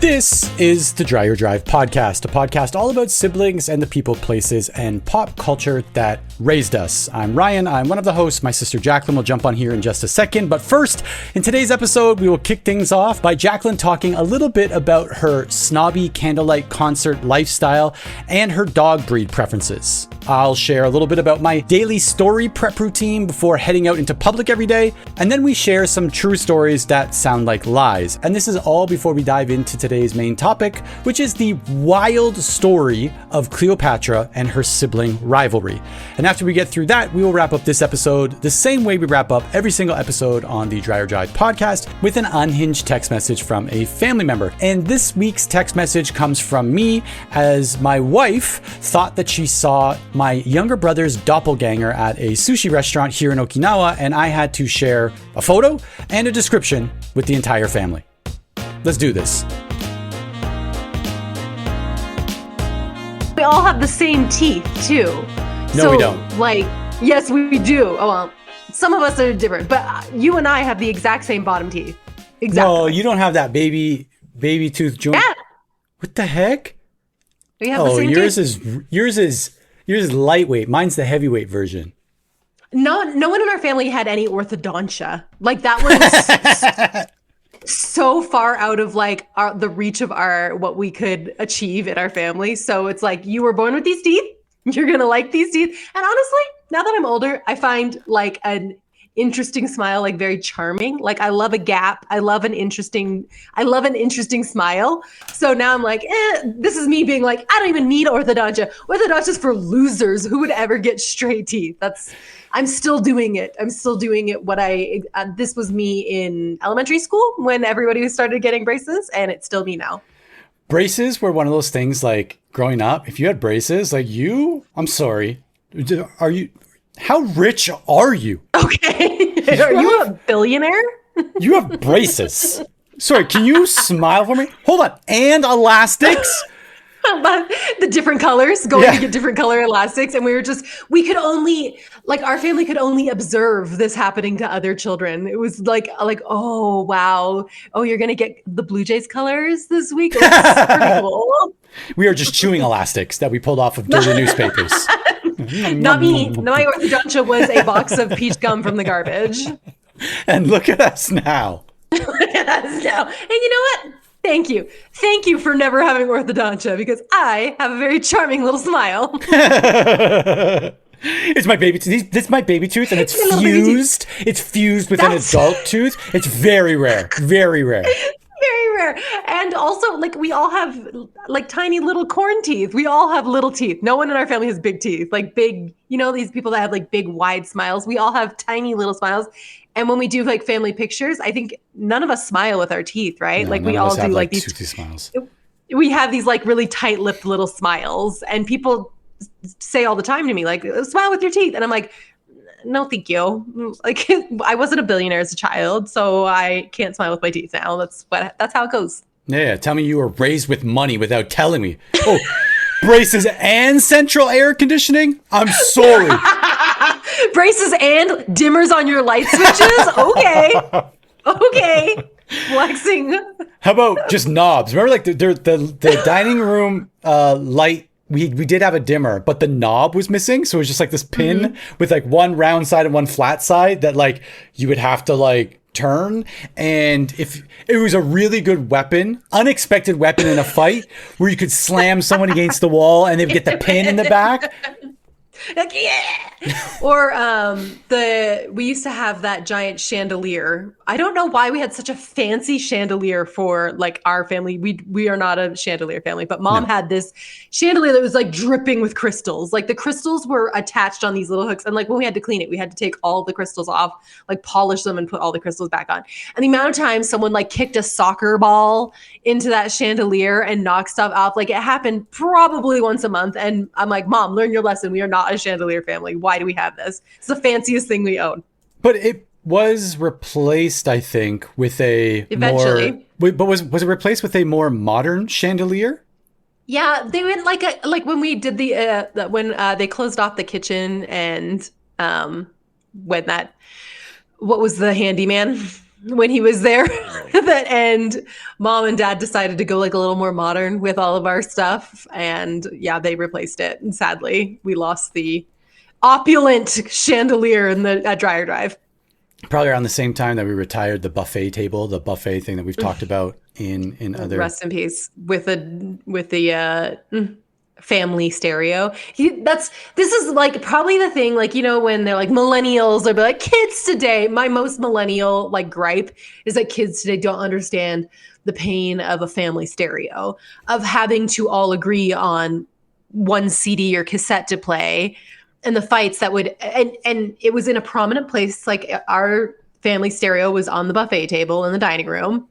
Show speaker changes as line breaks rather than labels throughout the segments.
This is the Dreyer podcast, a podcast all about siblings and the people, places, and pop culture that raised us. I'm Ryan. I'm one of the hosts. My sister Jacqueline will jump on here in just a second. But first, in today's episode, we will kick things off by Jacqueline talking a little bit about her snobby candlelight concert lifestyle and her dog breed preferences. I'll share a little bit about my daily story prep routine before heading out into public every day. And then we share some true stories that sound like lies. And this is all before we dive into today's main topic, which is the wild story of Cleopatra and her sibling rivalry. And after we get through that, we will wrap up this episode the same way we wrap up every single episode on the Dreyer podcast with an unhinged text message from a family member. And this week's text message comes from me, as my wife thought that she saw my younger brother's doppelganger at a sushi restaurant here in Okinawa, and I had to share a photo and a description with the entire family. Let's do this.
We all have the same teeth, too.
No, we don't.
Yes, we do. Oh, well, some of us are different, but you and I have the exact same bottom teeth. Exactly.
No, you don't have that baby tooth joint.
Yeah.
What the heck?
We have the same teeth.
Yours is lightweight. Mine's the heavyweight version.
No one in our family had any orthodontia. Like, that was so far out of the reach of what we could achieve in our family. So it's like, you were born with these teeth. You're going to like these teeth. And honestly, now that I'm older, I find an interesting smile very charming. I love a gap. I love an interesting smile. So now I'm this is me being I don't even need orthodontia. Orthodontia's for losers. Who would ever get straight teeth? I'm still doing it. This was me in elementary school when everybody started getting braces, and it's still me now.
Braces were one of those things, growing up, if you had braces, I'm sorry. How rich are you?
Okay. Are you a billionaire?
You have braces. Sorry, can you smile for me? Hold on. And elastics?
The different colors, to get different color elastics. And we could only, our family could only observe this happening to other children. It was oh, wow. Oh, you're going to get the Blue Jays colors this week? That's pretty cool.
We are just chewing elastics that we pulled off of dirty newspapers.
Not me. My orthodontia was a box of peach gum from the garbage.
And look at us now.
Look at us now. And you know what? Thank you. Thank you for never having orthodontia, because I have a very charming little smile.
It's my baby tooth. This is my baby tooth, and it's fused. It's fused with an adult tooth. It's very rare. Very rare.
Very rare. And also, we all have tiny little corn teeth. We all have little teeth. No one in our family has big teeth. Big, these people that have big wide smiles. We all have tiny little smiles. And when we do family pictures, I think none of us smile with our teeth, right?
No,
we all do these
toothy smiles.
We have these really tight-lipped little smiles, and people say all the time to me, smile with your teeth. And I'm like, no, thank you. I wasn't a billionaire as a child, so I can't smile with my teeth now. That's how it goes.
Yeah, tell me you were raised with money without telling me. Oh, braces and central air conditioning? I'm sorry.
Braces and dimmers on your light switches? Okay. Flexing.
How about just knobs? Remember the dining room light? We did have a dimmer, but the knob was missing. So it was just this pin with one round side and one flat side that you would have to turn. And if it was a really good weapon, unexpected weapon in a fight where you could slam someone against the wall and they'd get the pin in the back.
Or we used to have that giant chandelier. I don't know why we had such a fancy chandelier for our family. We are not a chandelier family, but Mom had this chandelier that was dripping with crystals. The crystals were attached on these little hooks, and when we had to clean it, we had to take all the crystals off, polish them and put all the crystals back on. And the amount of times someone kicked a soccer ball into that chandelier and knocked stuff off, it happened probably once a month. And I'm like, Mom, learn your lesson. We are not a chandelier family. Why do we have this? It's the fanciest thing we own.
But it was replaced, I think, with
eventually.
Was it replaced with a more modern chandelier?
Yeah, they went when we did when they closed off the kitchen, and what was the handyman? when he was there. And mom and dad decided to go like a little more modern with all of our stuff. And yeah, they replaced it. And sadly, we lost the opulent chandelier in the at Dreyer Drive.
Probably around the same time that we retired the buffet table, the buffet thing that we've talked about in other.
Rest in peace with the family stereo. This is like probably the thing, like, you know, when they're like millennials, they'll be like, kids today. My most millennial like gripe is that kids today don't understand the pain of a family stereo, of having to all agree on one CD or cassette to play, and the fights that would, and it was in a prominent place. Like our family stereo was on the buffet table in the dining room.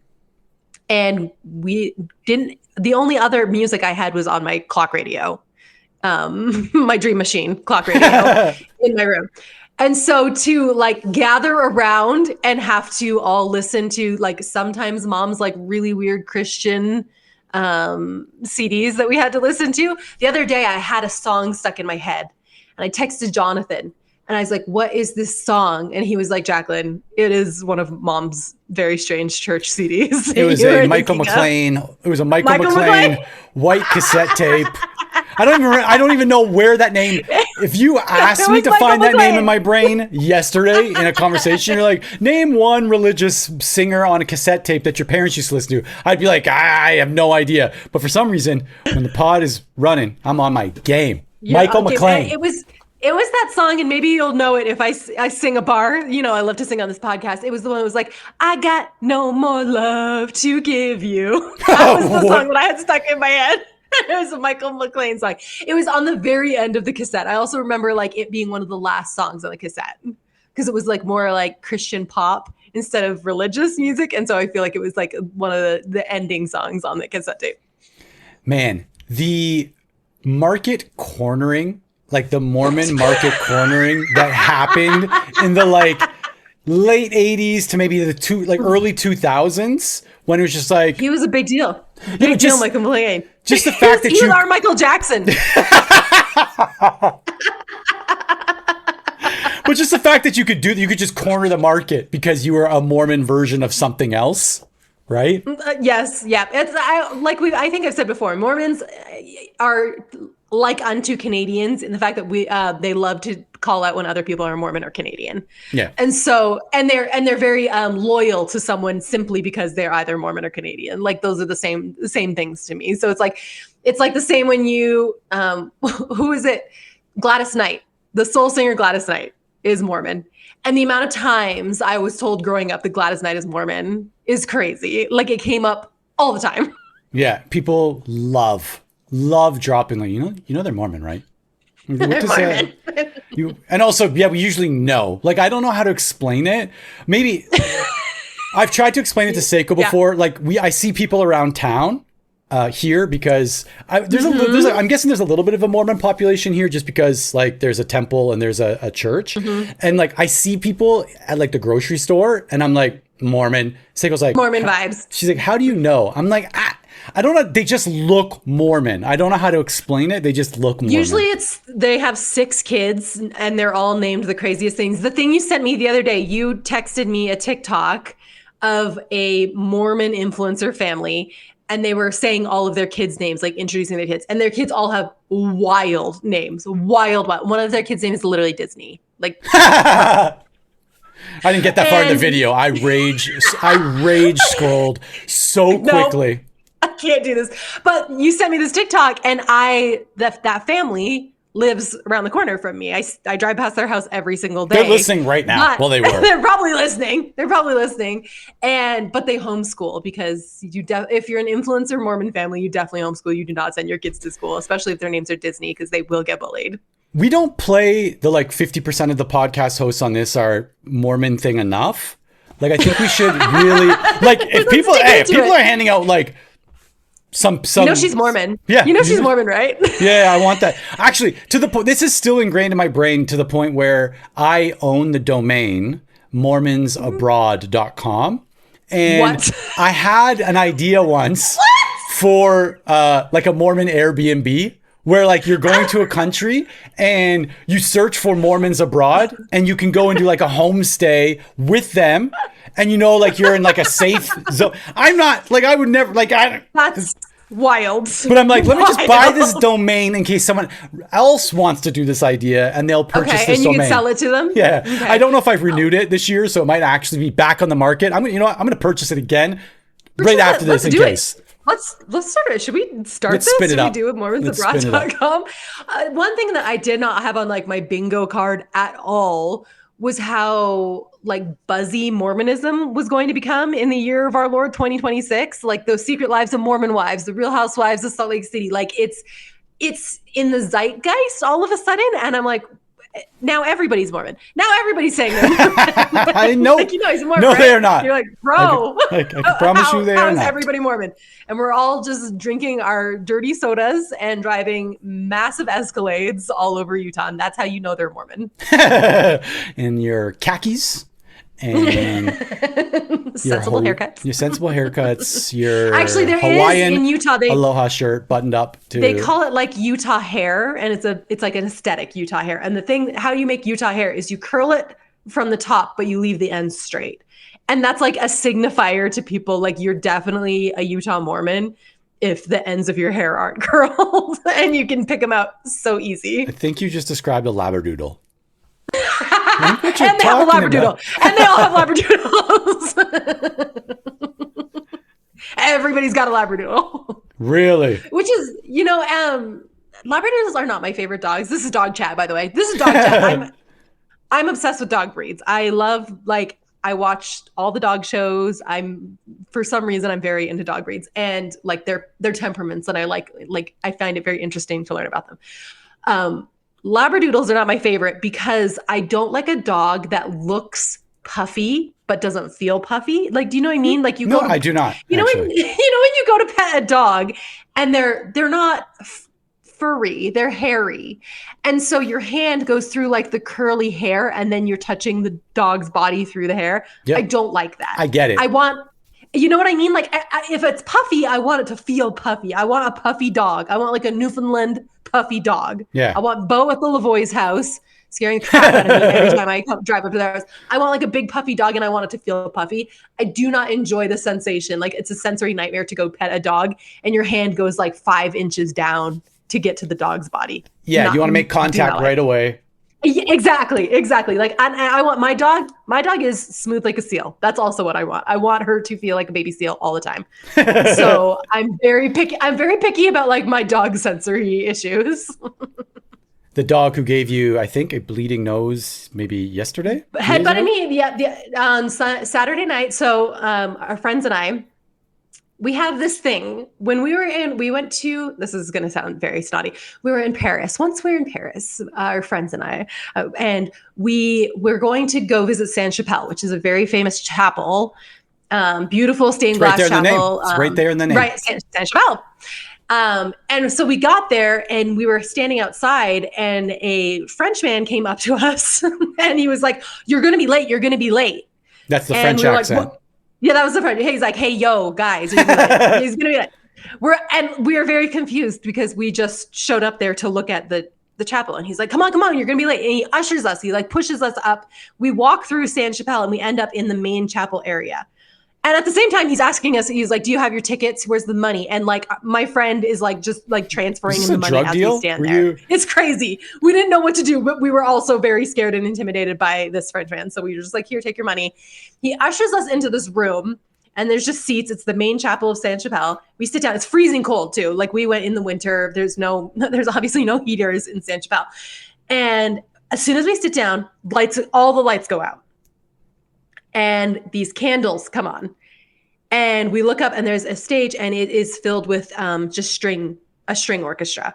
And the only other music I had was on my clock radio, my Dream Machine clock radio in my room. And so to like gather around and have to all listen to like sometimes mom's like really weird Christian CDs that we had to listen to. The other day I had a song stuck in my head and I texted Jonathan. And I was like, what is this song? And he was like, Jacqueline, it is one of mom's very strange church CDs.
It was a Michael McLean. It was a Michael McLean white cassette tape. I don't even know where that name. If you asked me to find that name in my brain yesterday in a conversation, you're like, name one religious singer on a cassette tape that your parents used to listen to. I'd be like, I have no idea. But for some reason, when the pod is running, I'm on my game. Yeah, Michael McLean.
It was that song, and maybe you'll know it if I sing a bar. You know, I love to sing on this podcast. It was the one that was like, I got no more love to give you. That was the song that I had stuck in my head. It was a Michael McLean song. It was on the very end of the cassette. I also remember like it being one of the last songs on the cassette because it was like more like Christian pop instead of religious music. And so I feel like it was like one of the ending songs on the cassette tape.
Man, the market cornering, like the Mormon market cornering that happened in the like late 80s to maybe the early 2000s when it was just like,
he was a big deal. Big deal, Michael McLean.
Just the fact that
he was our Michael Jackson.
But just the fact that you could just corner the market because you were a Mormon version of something else, right?
Yes, yeah. I think I've said before, Mormons are like unto Canadians in the fact that they love to call out when other people are Mormon or Canadian. Yeah. And so, and they're very loyal to someone simply because they're either Mormon or Canadian. Like those are the same things to me. So it's like the same when you, who is it? Gladys Knight, the soul singer Gladys Knight is Mormon. And the amount of times I was told growing up that Gladys Knight is Mormon is crazy. Like it came up all the time. Yeah.
People love dropping, like, you know they're Mormon, right? What does
Mormon.
And also, yeah, we usually know. Like, I don't know how to explain it. Maybe I've tried to explain it to Seiko before. Yeah. Like, I see people around town here because I'm guessing there's a little bit of a Mormon population here just because like there's a temple and there's a church. Mm-hmm. And like I see people at like the grocery store and I'm like, Mormon. Seiko's like,
Mormon vibes.
She's like, how do you know? I'm like, I don't know. They just look Mormon. I don't know how to explain it. They just look Mormon.
Usually they have 6 kids and they're all named the craziest things. The thing you sent me the other day, you texted me a TikTok of a Mormon influencer family and they were saying all of their kids' names, like introducing their kids. And their kids all have wild names. Wild. One of their kids' names is literally Disney. Like
I didn't get that far in the video. I rage scrolled so quickly.
No. I can't do this. But you sent me this TikTok and that family lives around the corner from me. I drive past their house every single day.
They're listening right now. Well, they were.
They're probably listening. But they homeschool because if you're an influencer Mormon family, you definitely homeschool. You do not send your kids to school, especially if their names are Disney because they will get bullied.
We don't play the like 50% of the podcast hosts on this are Mormon thing enough. Like I think we should really like if people are handing out like some
you know she's Mormon.
Yeah.
You know she's Mormon, right?
Yeah, I want that. Actually, to the point, this is still ingrained in my brain to the point where I own the domain mormonsabroad.com. And what? I had an idea once for like a Mormon Airbnb where like you're going to a country and you search for Mormons abroad and you can go and do like a homestay with them. And like you're in like a safe zone. I'm not like, I would never like,
That's wild.
But I'm like, let me just buy this domain in case someone else wants to do this idea and they'll purchase this domain.
And you can sell it to them?
Yeah.
Okay.
I don't know if I've renewed it this year, so it might actually be back on the market. I'm going to purchase it again right after this in case.
Let's start it. Should we start
Let's
this?
spin it
Should
up.
we do it mormonsabroad.com? One thing that I did not have on like my bingo card at all was how like buzzy Mormonism was going to become in the year of our Lord 2026. Like those Secret Lives of Mormon Wives, the Real Housewives of Salt Lake City. Like it's in the zeitgeist all of a sudden. And I'm like, now everybody's Mormon. Now everybody's saying they're Mormon.
I know.
Like, he's Mormon,
no,
right?
they're not.
You're like, bro.
I can promise you they are not.
How is everybody Mormon? And we're all just drinking our dirty sodas and driving massive Escalades all over Utah. And that's how you know they're Mormon.
In your khakis. And
sensible haircuts.
Your sensible haircuts. Your
actually there
Hawaiian
is in Utah
aloha shirt buttoned up to.
They call it like Utah hair, and it's like an aesthetic Utah hair. And the thing, how you make Utah hair is you curl it from the top, but you leave the ends straight. And that's like a signifier to people like you're definitely a Utah Mormon if the ends of your hair aren't curled, and you can pick them out so easy.
I think you just described a labradoodle.
And they have a labradoodle. And they all have labradoodles. Everybody's got a labradoodle.
Really?
Which is, labradoodles are not my favorite dogs. This is dog chat, by the way. This is dog chat. I'm obsessed with dog breeds. I love, I watched all the dog shows. For some reason, I'm very into dog breeds and like their temperaments. And I find it very interesting to learn about them. Labradoodles are not my favorite because I don't like a dog that looks puffy but doesn't feel puffy. Like, do you know what I mean? Like
I do not.
When you go to pet a dog and they're not furry, they're hairy. And so your hand goes through like the curly hair and then you're touching the dog's body through the hair. Yep. I don't like that.
I get it.
You know what I mean? Like if it's puffy, I want it to feel puffy. I want a puffy dog. I want like a Newfoundland puffy dog.
Yeah.
I want Bo at the Lavoie's house scaring the crap out of me every time I drive up to their house. I want like a big puffy dog and I want it to feel puffy. I do not enjoy the sensation. Like it's a sensory nightmare to go pet a dog and your hand goes like 5 inches down to get to the dog's body.
Yeah, you want to make contact right away.
Exactly. Like I want my dog is smooth like a seal. That's also what I want. I want her to feel like a baby seal all the time. So I'm very picky about like my dog sensory issues.
The dog who gave you, I think, a bleeding nose maybe yesterday?
Headbutted me on Saturday night. So our friends and I, we have this thing when we went to, this is going to sound very snotty. We were in Paris. Once we were in Paris, our friends and I, and we're going to go visit Sainte-Chapelle, which is a very famous chapel, beautiful stained glass chapel.
It's right there in the name.
Right, Sainte-Chapelle. And so we got there and we were standing outside and a French man came up to us and he was like, "You're going to be late. You're going to be late."
That's the French accent.
Like, yeah, that was the French. He's like, "Hey, yo, guys." He's going to be late. We are very confused because we just showed up there to look at the chapel. And he's like, come on, you're going to be late. And he ushers us. He like pushes us up. We walk through Sainte-Chapelle and we end up in the main chapel area. And at the same time, he's asking us, he's like, "Do you have your tickets? Where's the money?" And like, my friend is like, just like transferring him the money as we stand there. It's crazy. We didn't know what to do, but we were also very scared and intimidated by this French man. So we were just like, "Here, take your money." He ushers us into this room and there's just seats. It's the main chapel of Sainte-Chapelle. We sit down. It's freezing cold too. Like we went in the winter. There's obviously no heaters in Sainte-Chapelle. And as soon as we sit down, all the lights go out. And these candles come on and we look up and there's a stage and it is filled with just a string orchestra.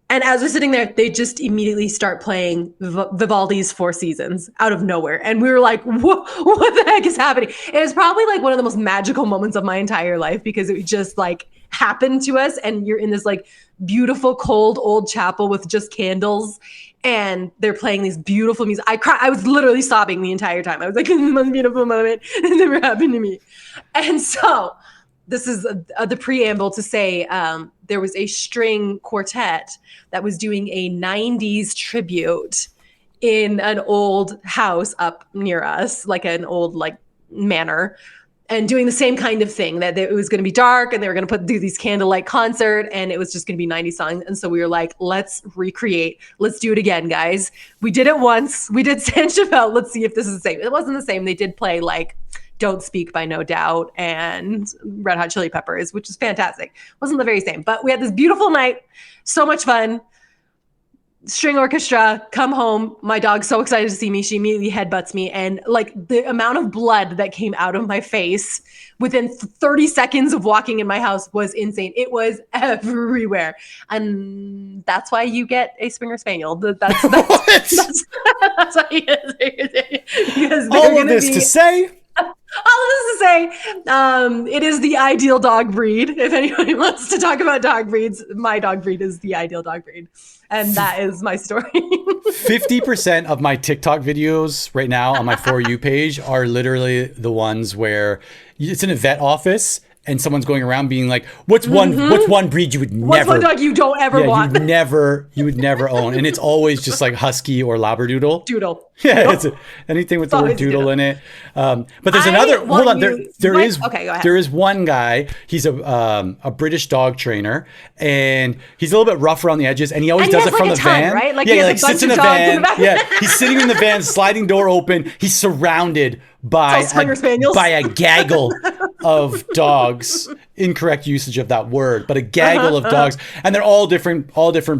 And as we're sitting there, they just immediately start playing Vivaldi's Four Seasons out of nowhere. And we were like, what the heck is happening? It was probably like one of the most magical moments of my entire life because it just like happened to us. And you're in this like beautiful, cold, old chapel with just candles. And they're playing these beautiful music. I was literally sobbing the entire time. I was like, "This is the most beautiful moment. It never happened to me." And so this is the preamble to say there was a string quartet that was doing a 90s tribute in an old house up near us, like an old like manor, and doing the same kind of thing, that it was going to be dark and they were going to do these candlelight concert and it was just going to be 90 songs. And so we were like, let's recreate. Let's do it again, guys. We did it once. We did San Chappelle. Let's see if this is the same. It wasn't the same. They did play like Don't Speak by No Doubt and Red Hot Chili Peppers, which is fantastic. Wasn't the very same, but we had this beautiful night. So much fun. String orchestra, come home. My dog's so excited to see me. She immediately headbutts me. And like the amount of blood that came out of my face within 30 seconds of walking in my house was insane. It was everywhere. And that's why you get a Springer Spaniel. That's why he is.
All of this to say...
it is the ideal dog breed. If anybody wants to talk about dog breeds, my dog breed is the ideal dog breed. And that is my story.
50% of my TikTok videos right now on my For You page are literally the ones where it's in a vet office and someone's going around being like, what's one breed you would never...
What's one dog you don't ever want?
You would never own. And it's always just like husky or labradoodle.
Doodle.
Yeah, it's anything with the word doodle in it. But there's another... Hold on. There is one guy. He's a British dog trainer. And he's a little bit rough around the edges. And he always does it from the van.
Right? Like
he sits in the van. Yeah, he's sitting in the van, sliding door open. He's surrounded by a gaggle of dogs. Incorrect usage of that word, but a gaggle of dogs, and they're all different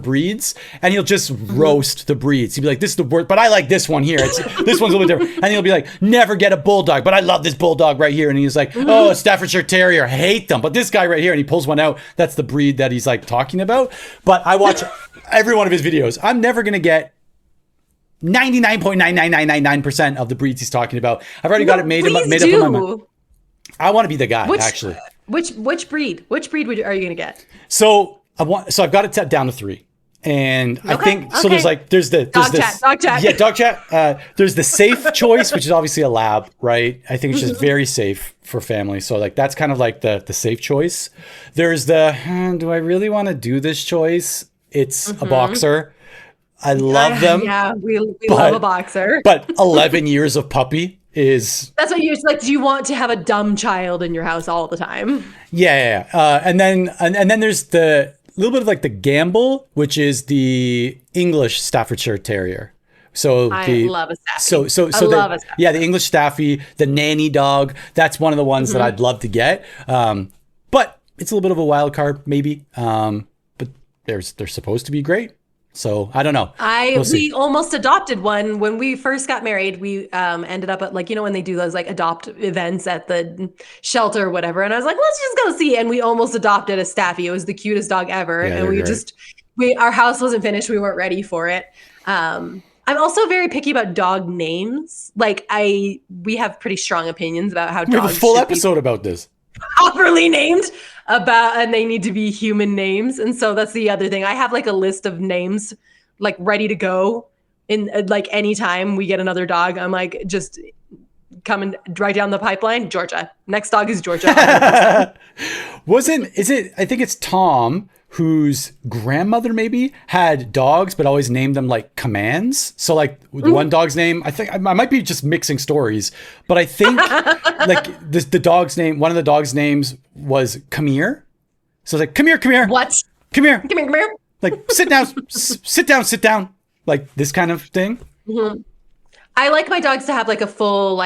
breeds. And he'll just roast the breeds. He'll be like, "This is the word, but I like this one here. This one's a little bit different." And he'll be like, "Never get a bulldog, but I love this bulldog right here." And he's like, "Oh, a Staffordshire Terrier, I hate them, but this guy right here." And he pulls one out. That's the breed that he's like talking about. But I watch every one of his videos. I'm never gonna get 99.99999% of the breeds he's talking about. I've already got it made up in my mind. I want to be the guy, actually.
Which breed? Which breed are you going to get?
So I've got it set down to 3. And I think, so there's
dog chat.
Yeah, dog chat. There's the safe choice, which is obviously a lab, right? I think it's just very safe for family. So like, that's kind of like the safe choice. There's do I really want to do this choice? It's a boxer. I love them.
Yeah, we love a boxer.
But 11 years of puppy is...
That's what you're like. Do you want to have a dumb child in your house all the time?
Yeah. And then there's the little bit of like the gamble, which is the English Staffordshire Terrier. So
I love a Staffy.
Yeah, the English Staffy, the nanny dog. That's one of the ones that I'd love to get. But it's a little bit of a wild card, maybe. But they're supposed to be great. So I don't know.
We almost adopted one when we first got married. We ended up at when they do those like adopt events at the shelter or whatever. And I was like, let's just go see. And we almost adopted a Staffy. It was the cutest dog ever.
Yeah,
and our house wasn't finished. We weren't ready for it. I'm also very picky about dog names. Like we have pretty strong opinions about how dogs
we have a full episode about this.
Properly named and they need to be human names. And so that's the other thing. I have like a list of names like ready to go in like anytime we get another dog. I'm like, just coming right down the pipeline. Georgia. Next dog is Georgia.
I think it's Tom, whose grandmother maybe had dogs, but always named them like commands. So like one dog's name, I think I might be just mixing stories, but I think like the dog's name, one of the dog's names was come here. So it's like, come here.
What?
Come here.
Like
sit down. Like this kind of thing.
Mm-hmm. I like my dogs to have like a full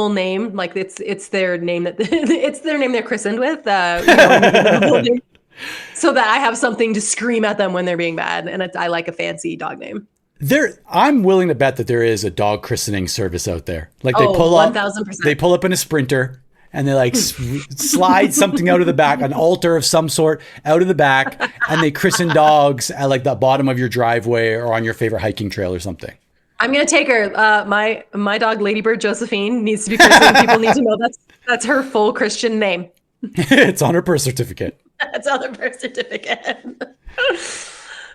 name. Like it's their name it's their name they're christened with. So that I have something to scream at them when they're being bad. And I like a fancy dog name.
I'm willing to bet that there is a dog christening service out there. Like they pull
1,000%.
They pull up in a Sprinter and they like slide something out of the back, an altar of some sort out of the back, and they christen dogs at like the bottom of your driveway or on your favorite hiking trail or something.
I'm gonna take her. My dog Ladybird Josephine needs to be christened. People need to know that's her full Christian name.
It's on her birth certificate.
It's on the birth certificate.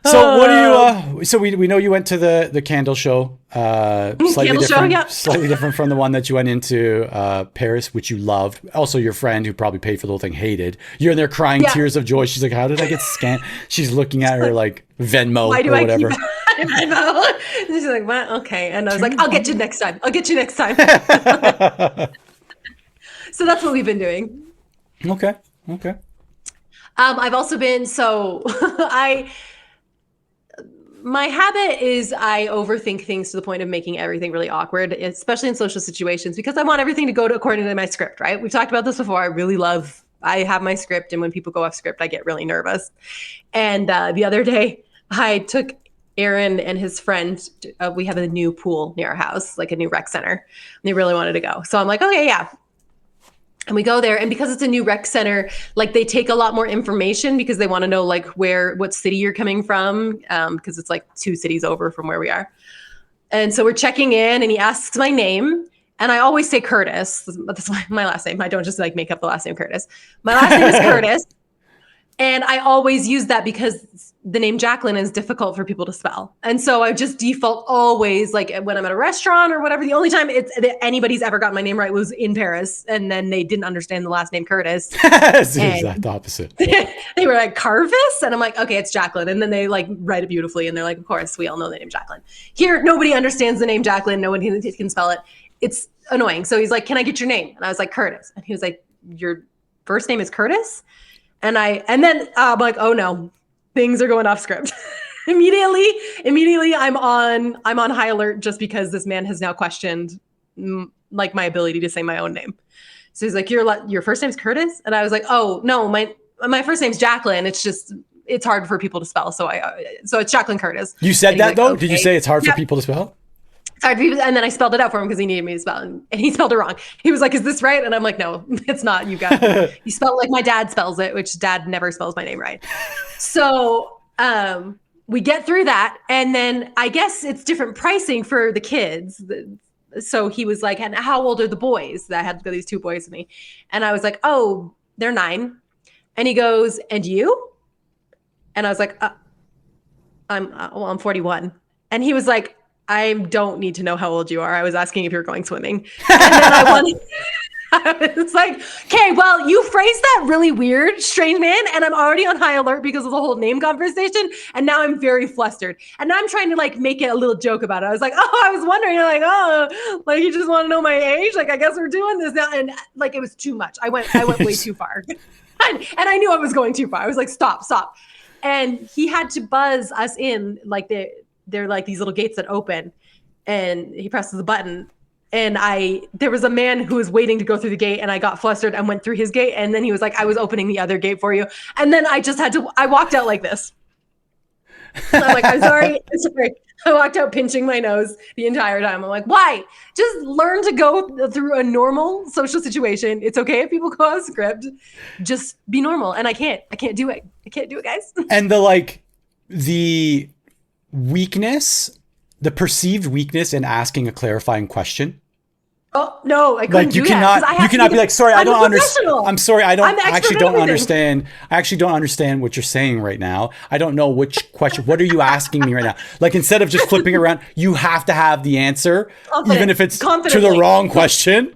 So what do you? So we know you went to the candle show. Slightly different from the one that you went into Paris, which you loved. Also, your friend who probably paid for the whole thing hated. You're in there crying tears of joy. She's like, "How did I get scanned?" She's looking at her like Venmo or whatever.
Venmo? She's like, "What? Okay." And I was like, "I'll get you next time. I'll get you next time." So that's what we've been doing.
Okay.
I've also been my habit is I overthink things to the point of making everything really awkward, especially in social situations, because I want everything to go according to my script, right? We've talked about this before. I have my script, and when people go off script, I get really nervous. And the other day, I took Aaron and his friend, we have a new pool near our house, like a new rec center, and they really wanted to go. So I'm like, okay, yeah. And we go there, and because it's a new rec center, like they take a lot more information because they want to know like what city you're coming from, because it's like 2 cities over from where we are. And so we're checking in, and he asks my name, and I always say Curtis. That's my last name. I don't just like make up the last name Curtis. My last name is Curtis. And I always use that because the name Jacqueline is difficult for people to spell. And so I just default always, like when I'm at a restaurant or whatever, the only time anybody's ever gotten my name right was in Paris. And then they didn't understand the last name Curtis.
It's the exact opposite.
They were like, Carvis? And I'm like, okay, it's Jacqueline. And then they like write it beautifully. And they're like, of course, we all know the name Jacqueline. Here, nobody understands the name Jacqueline. No one can spell it. It's annoying. So he's like, can I get your name? And I was like, Curtis. And he was like, your first name is Curtis? And then I'm like, oh no, things are going off script. Immediately I'm on high alert just because this man has now questioned like my ability to say my own name. So he's like, your first name's Curtis? And I was like, oh no, my first name's Jacqueline. It's hard for people to spell. So it's Jacqueline Curtis.
You said that like, though? Okay. Did you say it's hard for
yeah.
people to spell?
And then I spelled it out for him because he needed me to spell it. And he spelled it wrong. He was like, is this right? And I'm like, no, it's not. You got it. You spell it like my dad spells it, which dad never spells my name right. So we get through that. And then I guess it's different pricing for the kids. So he was like, and how old are the boys? I had these 2 boys with me. And I was like, oh, they're 9. And he goes, and you? And I was like, I'm 41. And he was like, I don't need to know how old you are. I was asking if you're going swimming. And then I was like, okay, well, you phrased that really weird, strange man. And I'm already on high alert because of the whole name conversation. And now I'm very flustered. And now I'm trying to like make it a little joke about it. I was like, oh, I was wondering, like, oh, like you just want to know my age? Like, I guess we're doing this now. And like, it was too much. I went way too far. and I knew I was going too far. I was like, stop. And he had to buzz us in, like they're like these little gates that open, and he presses the button, and there was a man who was waiting to go through the gate, and I got flustered and went through his gate, and then he was like, I was opening the other gate for you. And then I walked out like this. And I'm like, I'm sorry. I walked out pinching my nose the entire time. I'm like, why? Just learn to go through a normal social situation. It's okay if people go off script. Just be normal. And I can't do it. I can't do it, guys.
And the weakness, the perceived weakness in asking a clarifying question.
Oh no, I couldn't
like you
do
cannot
that.
you cannot be like, sorry, I don't understand. I'm sorry, I actually don't
understand.
I actually don't understand what you're saying right now. I don't know which question. What are you asking me right now? Like, instead of just flipping around, you have to have the answer, even if it's to the wrong question.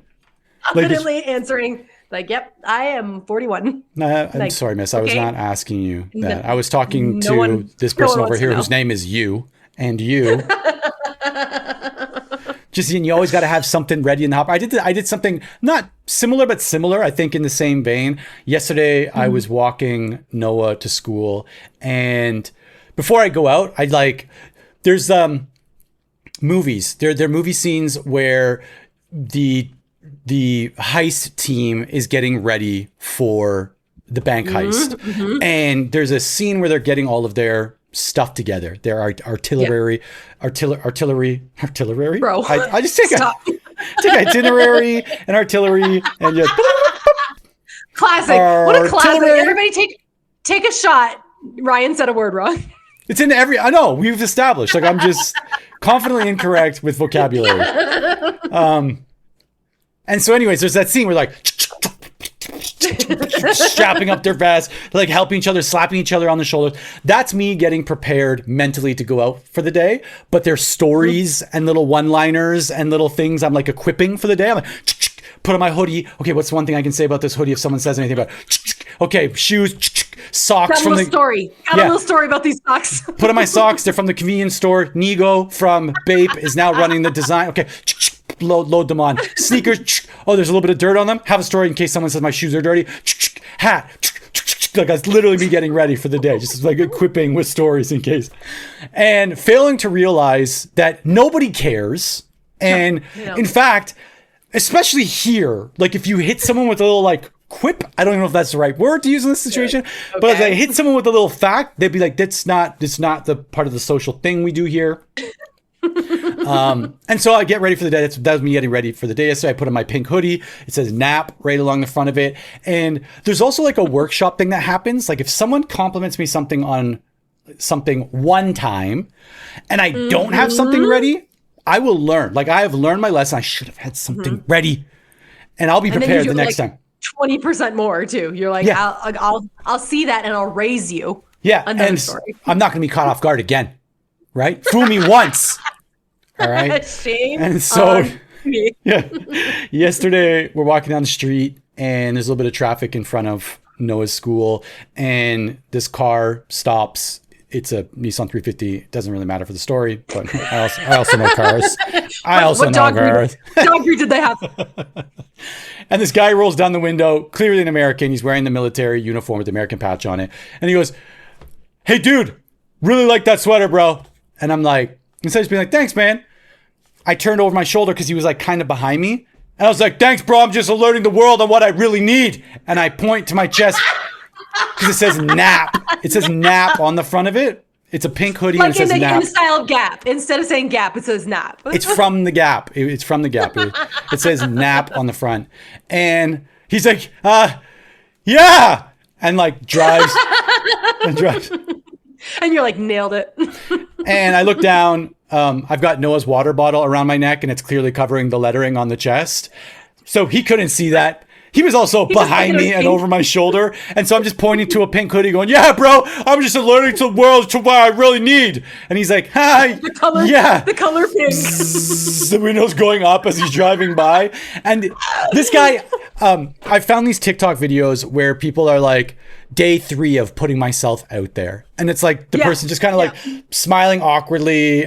Confidently answering. Like, yep, I am 41.
I'm sorry, miss. I was not asking you that. I was talking to this person over here whose name is you, and you. Just, you always got to have something ready in the hopper. I did something not similar, but similar, I think, in the same vein. Yesterday, I was walking Noah to school, and before I go out, there's movies. There are movie scenes where the heist team is getting ready for the bank heist. Mm-hmm. And there's a scene where they're getting all of their stuff together. Their artillery.
Bro,
I just take itinerary and artillery and just
classic. What a classic. Everybody take a shot. Ryan said a word wrong.
It's in I know, we've established. Like, I'm just confidently incorrect with vocabulary. And so anyways, there's that scene where like strapping up their vest, like helping each other, slapping each other on the shoulders. That's me getting prepared mentally to go out for the day. But there's stories and little one-liners and little things I'm like equipping for the day. I'm like, put on my hoodie. Okay, what's one thing I can say about this hoodie if someone says anything about it? Okay, shoes, socks
Got
from the
story. Got a little story about these socks.
Put on my socks. They're from the convenience store. Nigo from Bape is now running the design. Okay, load them on. Sneakers. Oh, there's a little bit of dirt on them. Have a story in case someone says my shoes are dirty. Hat. Like that's literally me getting ready for the day, just like equipping with stories in case. And failing to realize that nobody cares. And in fact, especially here, like if you hit someone with a little like quip, I don't even know if that's the right word to use in this situation, but if I hit someone with a little fact, they'd be like, it's not the part of the social thing we do here. And so I get ready for the day. That was me getting ready for the day yesterday. I put on my pink hoodie. It says nap right along the front of it. And there's also like a workshop thing that happens. Like if someone compliments me something on something one time and I don't have something ready, I will learn. Like I have learned my lesson. I should have had something ready and I'll be prepared the next time.
20% more too. You're like, I'll see that and I'll raise you.
Yeah. And story. I'm not going to be caught off guard again. Right? Fool me once. All right.
Shame.
And so, yesterday we're walking down the street and there's a little bit of traffic in front of Noah's school and this car stops. It's a Nissan 350. It doesn't really matter for the story, but I also know cars. What dog breed did they have? And this guy rolls down the window, clearly an American. He's wearing the military uniform with the American patch on it. And he goes, "Hey, dude, really like that sweater, bro." And I'm like, instead of just being like, "Thanks, man," I turned over my shoulder because he was like kind of behind me. And I was like, "Thanks, bro. I'm just alerting the world on what I really need." And I point to my chest because it says nap. It says nap on the front of it. It's a pink hoodie and it says nap.
In the style of Gap. Instead of saying Gap, it says nap.
It's from the Gap. It's from the Gap. It says nap on the front. And he's like, yeah. And like drives.
And you're like, nailed it.
And I look down. I've got Noah's water bottle around my neck and it's clearly covering the lettering on the chest. So he couldn't see that. He was also behind me and over my shoulder. And so I'm just pointing to a pink hoodie going, "Yeah, bro, I'm just alerting to the world to what I really need." And he's like, "Hi."
The color pink.
The window's going up as he's driving by. And this guy, I found these TikTok videos where people are like, day 3 of putting myself out there. And it's like the person just kind of like smiling awkwardly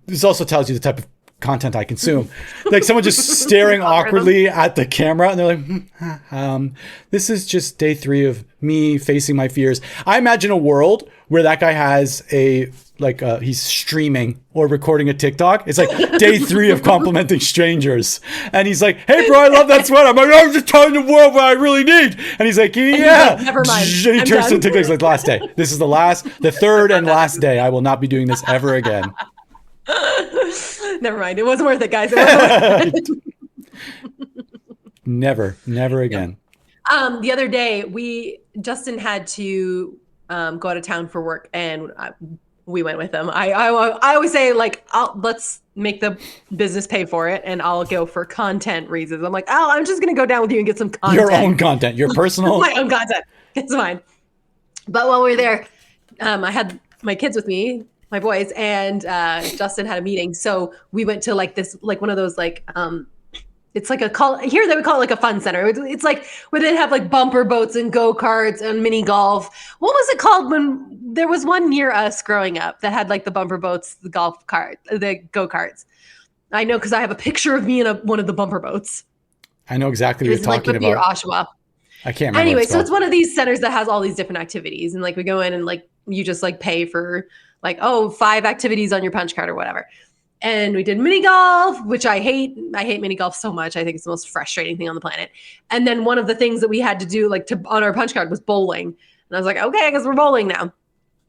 this also tells you the type of content I consume. Like someone just staring awkwardly at the camera and they're like, this is just day 3 of me facing my fears. I imagine a world where that guy has he's streaming or recording a TikTok. It's like day 3 of complimenting strangers. And he's like, "Hey bro, I love that sweater." I'm like, "I'm just telling the world what I really need." And he's like, "Yeah."
Never mind.
And he turns to TikTok. He's like, "Last day. This is the third and last day. I will not be doing this ever again."
Never mind. It wasn't worth it, guys. It wasn't worth it.
Never again.
The other day, Justin had to go out of town for work, and we went with him. I always say, like, let's make the business pay for it, and I'll go for content reasons. I'm like, I'm just gonna go down with you and get some content.
Your own content, your personal.
My own content. It's fine. But while we were there, I had my kids with me, my boys, and Justin had a meeting. So we went to like this, like one of those like it's like here they would call it like a fun center. It's like where they'd have like bumper boats and go-karts and mini golf. What was it called when there was one near us growing up that had like the bumper boats, the golf cart, the go-karts? I know because I have a picture of me in one of the bumper boats.
I know exactly what you're talking about.
Oshawa.
I can't remember.
Anyway, so it's one of these centers that has all these different activities, and like we go in and like you just like pay for like 5 activities on your punch card or whatever. And we did mini golf, which I hate. I hate mini golf so much. I think it's the most frustrating thing on the planet. And then one of the things that we had to do on our punch card was bowling. And I was like, okay, I guess we're bowling now.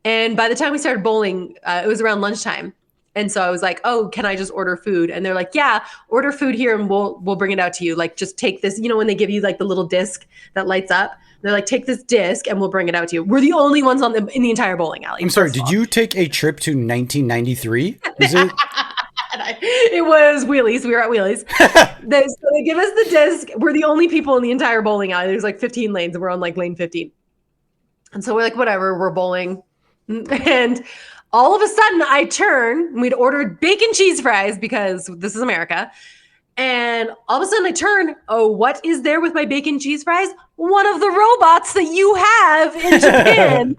And by the time we started bowling, it was around lunchtime. And so I was like, "Oh, can I just order food?" And they're like, "Yeah, order food here and we'll bring it out to you. Like, just take this, when they give you like the little disc that lights up, they're like, take this disc and we'll bring it out to you." We're the only ones in the entire bowling alley.
I'm sorry, did you take a trip to 1993? Is it?
It was Wheelies. We were at Wheelies. So they give us the disc. We're the only people in the entire bowling alley. There's like 15 lanes and we're on like lane 15. And so we're like, whatever, we're bowling. And all of a sudden I turn, we'd ordered bacon cheese fries because this is America. And all of a sudden I turn, oh, what is there with my bacon cheese fries? One of the robots that you have in Japan.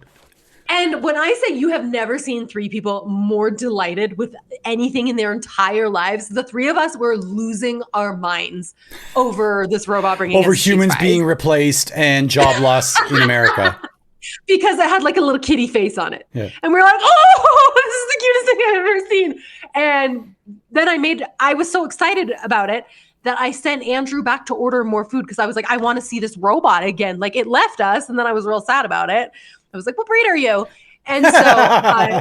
And when I say you have never seen three people more delighted with anything in their entire lives, the three of us were losing our minds over this robot bringing
over
us
humans being replaced and job loss in America.
Because it had like a little kitty face on it.
Yeah.
And we were like, oh, this is the cutest thing I've ever seen. And then I was so excited about it that I sent Andrew back to order more food because I was like, I want to see this robot again. Like it left us and then I was real sad about it. I was like, what breed are you? And so I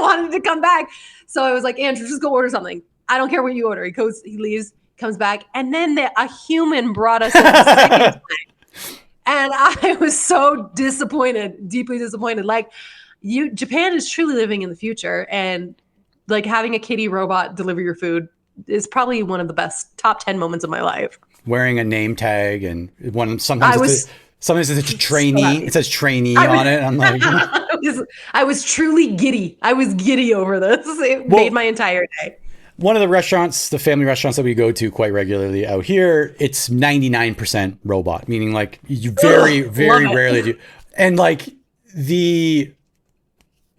wanted to come back. So I was like, Andrew, just go order something. I don't care what you order. He goes, he leaves, comes back. And then a human brought us in the second time. And I was so disappointed, deeply disappointed. Like Japan is truly living in the future. And like having a kitty robot deliver your food is probably one of the best top 10 moments of my life.
Wearing a name tag and sometimes it's a trainee. It says trainee on it. I'm like,
I was truly giddy. I was giddy over this. It made my entire day.
One of the restaurants, the family restaurants that we go to quite regularly out here, it's 99% robot, meaning like you very rarely do. And like the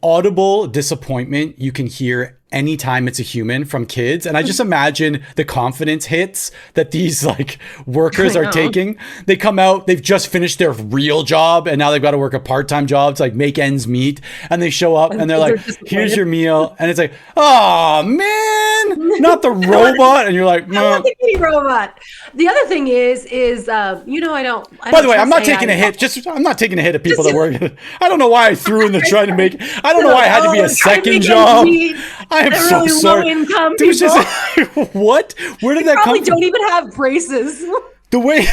audible disappointment you can hear anytime it's a human from kids. And I just imagine the confidence hits that these like workers are taking. They come out, they've just finished their real job and now they've got to work a part-time job to like make ends meet. And they show up and they're like, here's your meal. And it's like, oh man, not the robot. And you're like,
I want the kitty robot. The other thing is, I don't.
By the way, I'm not taking a hit. I'm not taking a hit at people that work. I don't know why I threw in the trying to make. I don't know why it had to be a second job. I am so sorry.
Low-income
people. Just, what? Where did that come from?
Probably don't even have braces.
The way,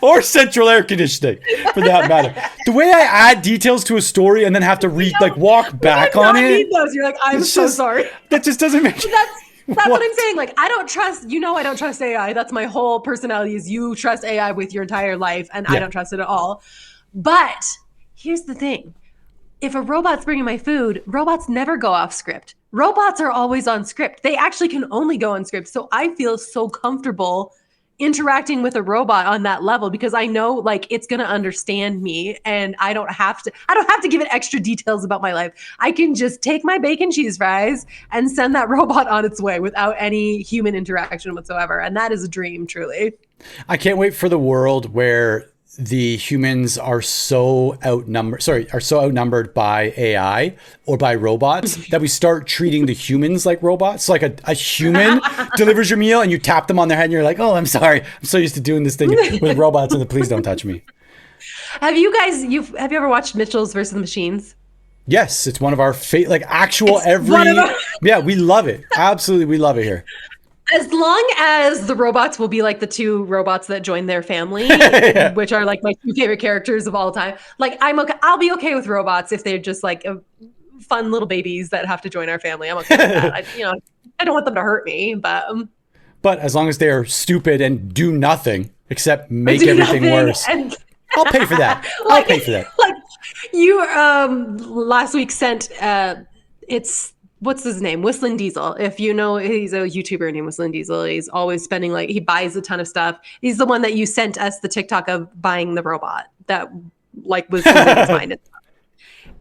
or central air conditioning, for that matter. The way I add details to a story and then have to walk back on it.
Need those. You're like, I'm so sorry.
That just doesn't make.
That's what I'm saying. Like, I don't trust AI. That's my whole personality is you trust AI with your entire life and I don't trust it at all. But here's the thing. If a robot's bringing my food, robots never go off script. Robots are always on script. They actually can only go on script. So I feel so comfortable interacting with a robot on that level because I know like it's going to understand me and I don't have to give it extra details about my life. I can just take my bacon cheese fries and send that robot on its way without any human interaction whatsoever. And that is a dream, truly.
I can't wait for the world where the humans are so outnumbered by AI or by robots that we start treating the humans like robots. Like a human delivers your meal and you tap them on their head and you're like, oh, I'm sorry. I'm so used to doing this thing with robots and please don't touch me.
Have you ever watched Mitchell's versus the Machines?
Yes. It's one of our we love it. Absolutely. We love it here.
As long as the robots will be like the two robots that join their family, which are like my two favorite characters of all time. Like I'll be okay with robots if they're just like fun little babies that have to join our family. I'm okay with that. I don't want them to hurt me, but
as long as they're stupid and do nothing except make everything worse, I'll pay for that. I'll pay for that.
Like you last week sent what's his name? Whistling Diesel. If you know, he's a YouTuber named Whistling Diesel. He's always spending he buys a ton of stuff. He's the one that you sent us the TikTok of buying the robot that was losing his mind.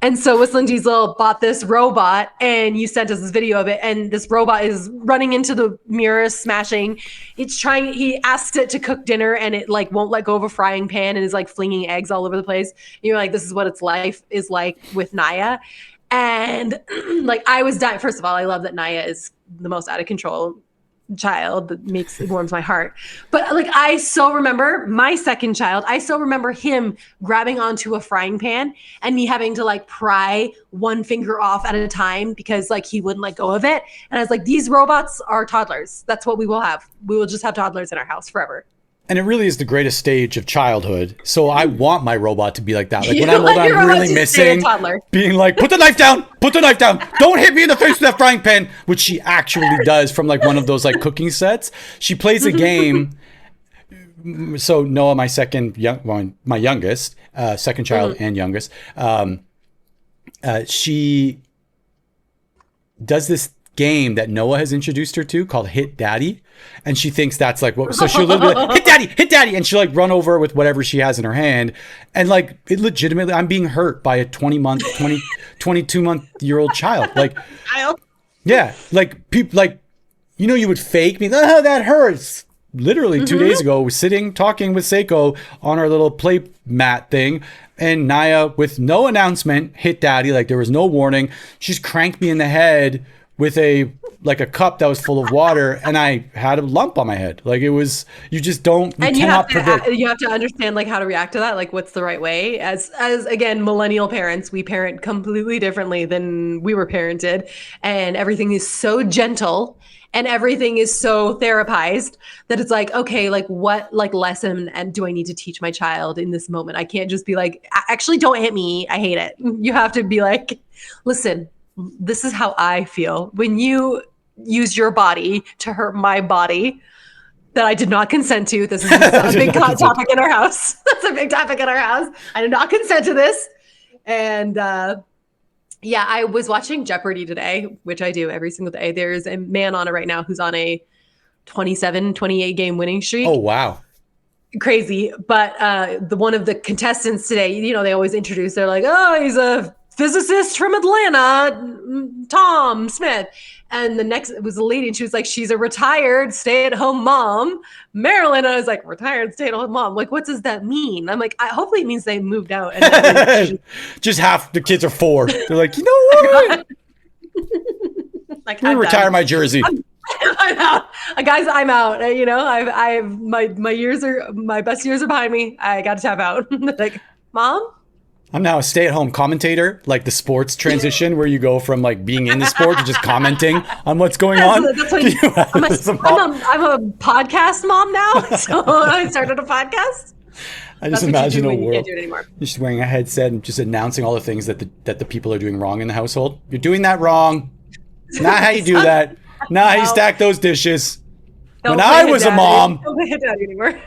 And so Whistling Diesel bought this robot and you sent us this video of it. And this robot is running into the mirror, smashing. He asks it to cook dinner and it won't let go of a frying pan and is flinging eggs all over the place. And you're like, this is what its life is like with Naya. And I was dying. First of all, I love that Naya is the most out of control child. It warms my heart. But I so remember my second child. I so remember him grabbing onto a frying pan and me having to pry one finger off at a time because he wouldn't let go of it. And I was like, these robots are toddlers. That's what we will have. We will just have toddlers in our house forever.
And it really is the greatest stage of childhood. So I want my robot to be like that. Like when
You
I'm older,
want your
I'm
robot
really
to stay a
missing
toddler.
being like, put the knife down, don't hit me in the face with that frying pan, which she actually does from like one of those like cooking sets. She plays a game. So Noah, my my youngest, second child and youngest, she does this game that Noah has introduced her to called Hit Daddy. And she thinks that's like what, so she'll literally be like, hit daddy. And she'll like run over with whatever she has in her hand. And like, it legitimately, I'm being hurt by a 22-month-year-old child. Like, yeah, like people, like, you know, you would fake me. Oh, that hurts. Literally 2 days ago, sitting, talking with Seiko on our little play mat thing. And Naya, with no announcement, hit daddy. Like there was no warning. She's cranked me in the head with a cup that was full of water, and I had a lump on my head. Like it was, you just don't, you cannot predict.
You have to understand like how to react to that. Like what's the right way? As again, millennial parents, we parent completely differently than we were parented, and everything is so gentle and everything is so therapized that it's like, okay, like what like lesson and do I need to teach my child in this moment? I can't just be like, actually don't hit me. I hate it. You have to be like, listen, this is how I feel. When you use your body to hurt my body that I did not consent to, this is a big topic in our house. That's a big topic in our house. I did not consent to this. And yeah, I was watching Jeopardy today, which I do every single day. There's a man on it right now who's on a 28 game winning streak.
Oh, wow.
Crazy. But one of the contestants today, you know, they always introduce, they're like, oh, he's a physicist from Atlanta, Tom Smith. And the next, it was a lady, and she was like, she's a retired stay-at-home mom. Marilyn, I was like, retired stay-at-home mom. Like, what does that mean? I'm like, hopefully it means they moved out. And
just half the kids are 4. They're like, you know what?
Like,
I'm retire my jersey.
I'm out. Guys, I'm out. You know, I've my best years are behind me. I got to tap out. Like, Mom?
I'm now a stay-at-home commentator, like the sports transition where you go from like being in the sport to just commenting on what's going on.
That's what I'm a podcast mom now. So I started a podcast.
I just imagine a world.
You can't do it anymore.
You're just wearing a headset and just announcing all the things that the people are doing wrong in the household. You're doing that wrong. Not how you do that. Not how you stack those dishes. When I was a mom.
Don't play daddy anymore.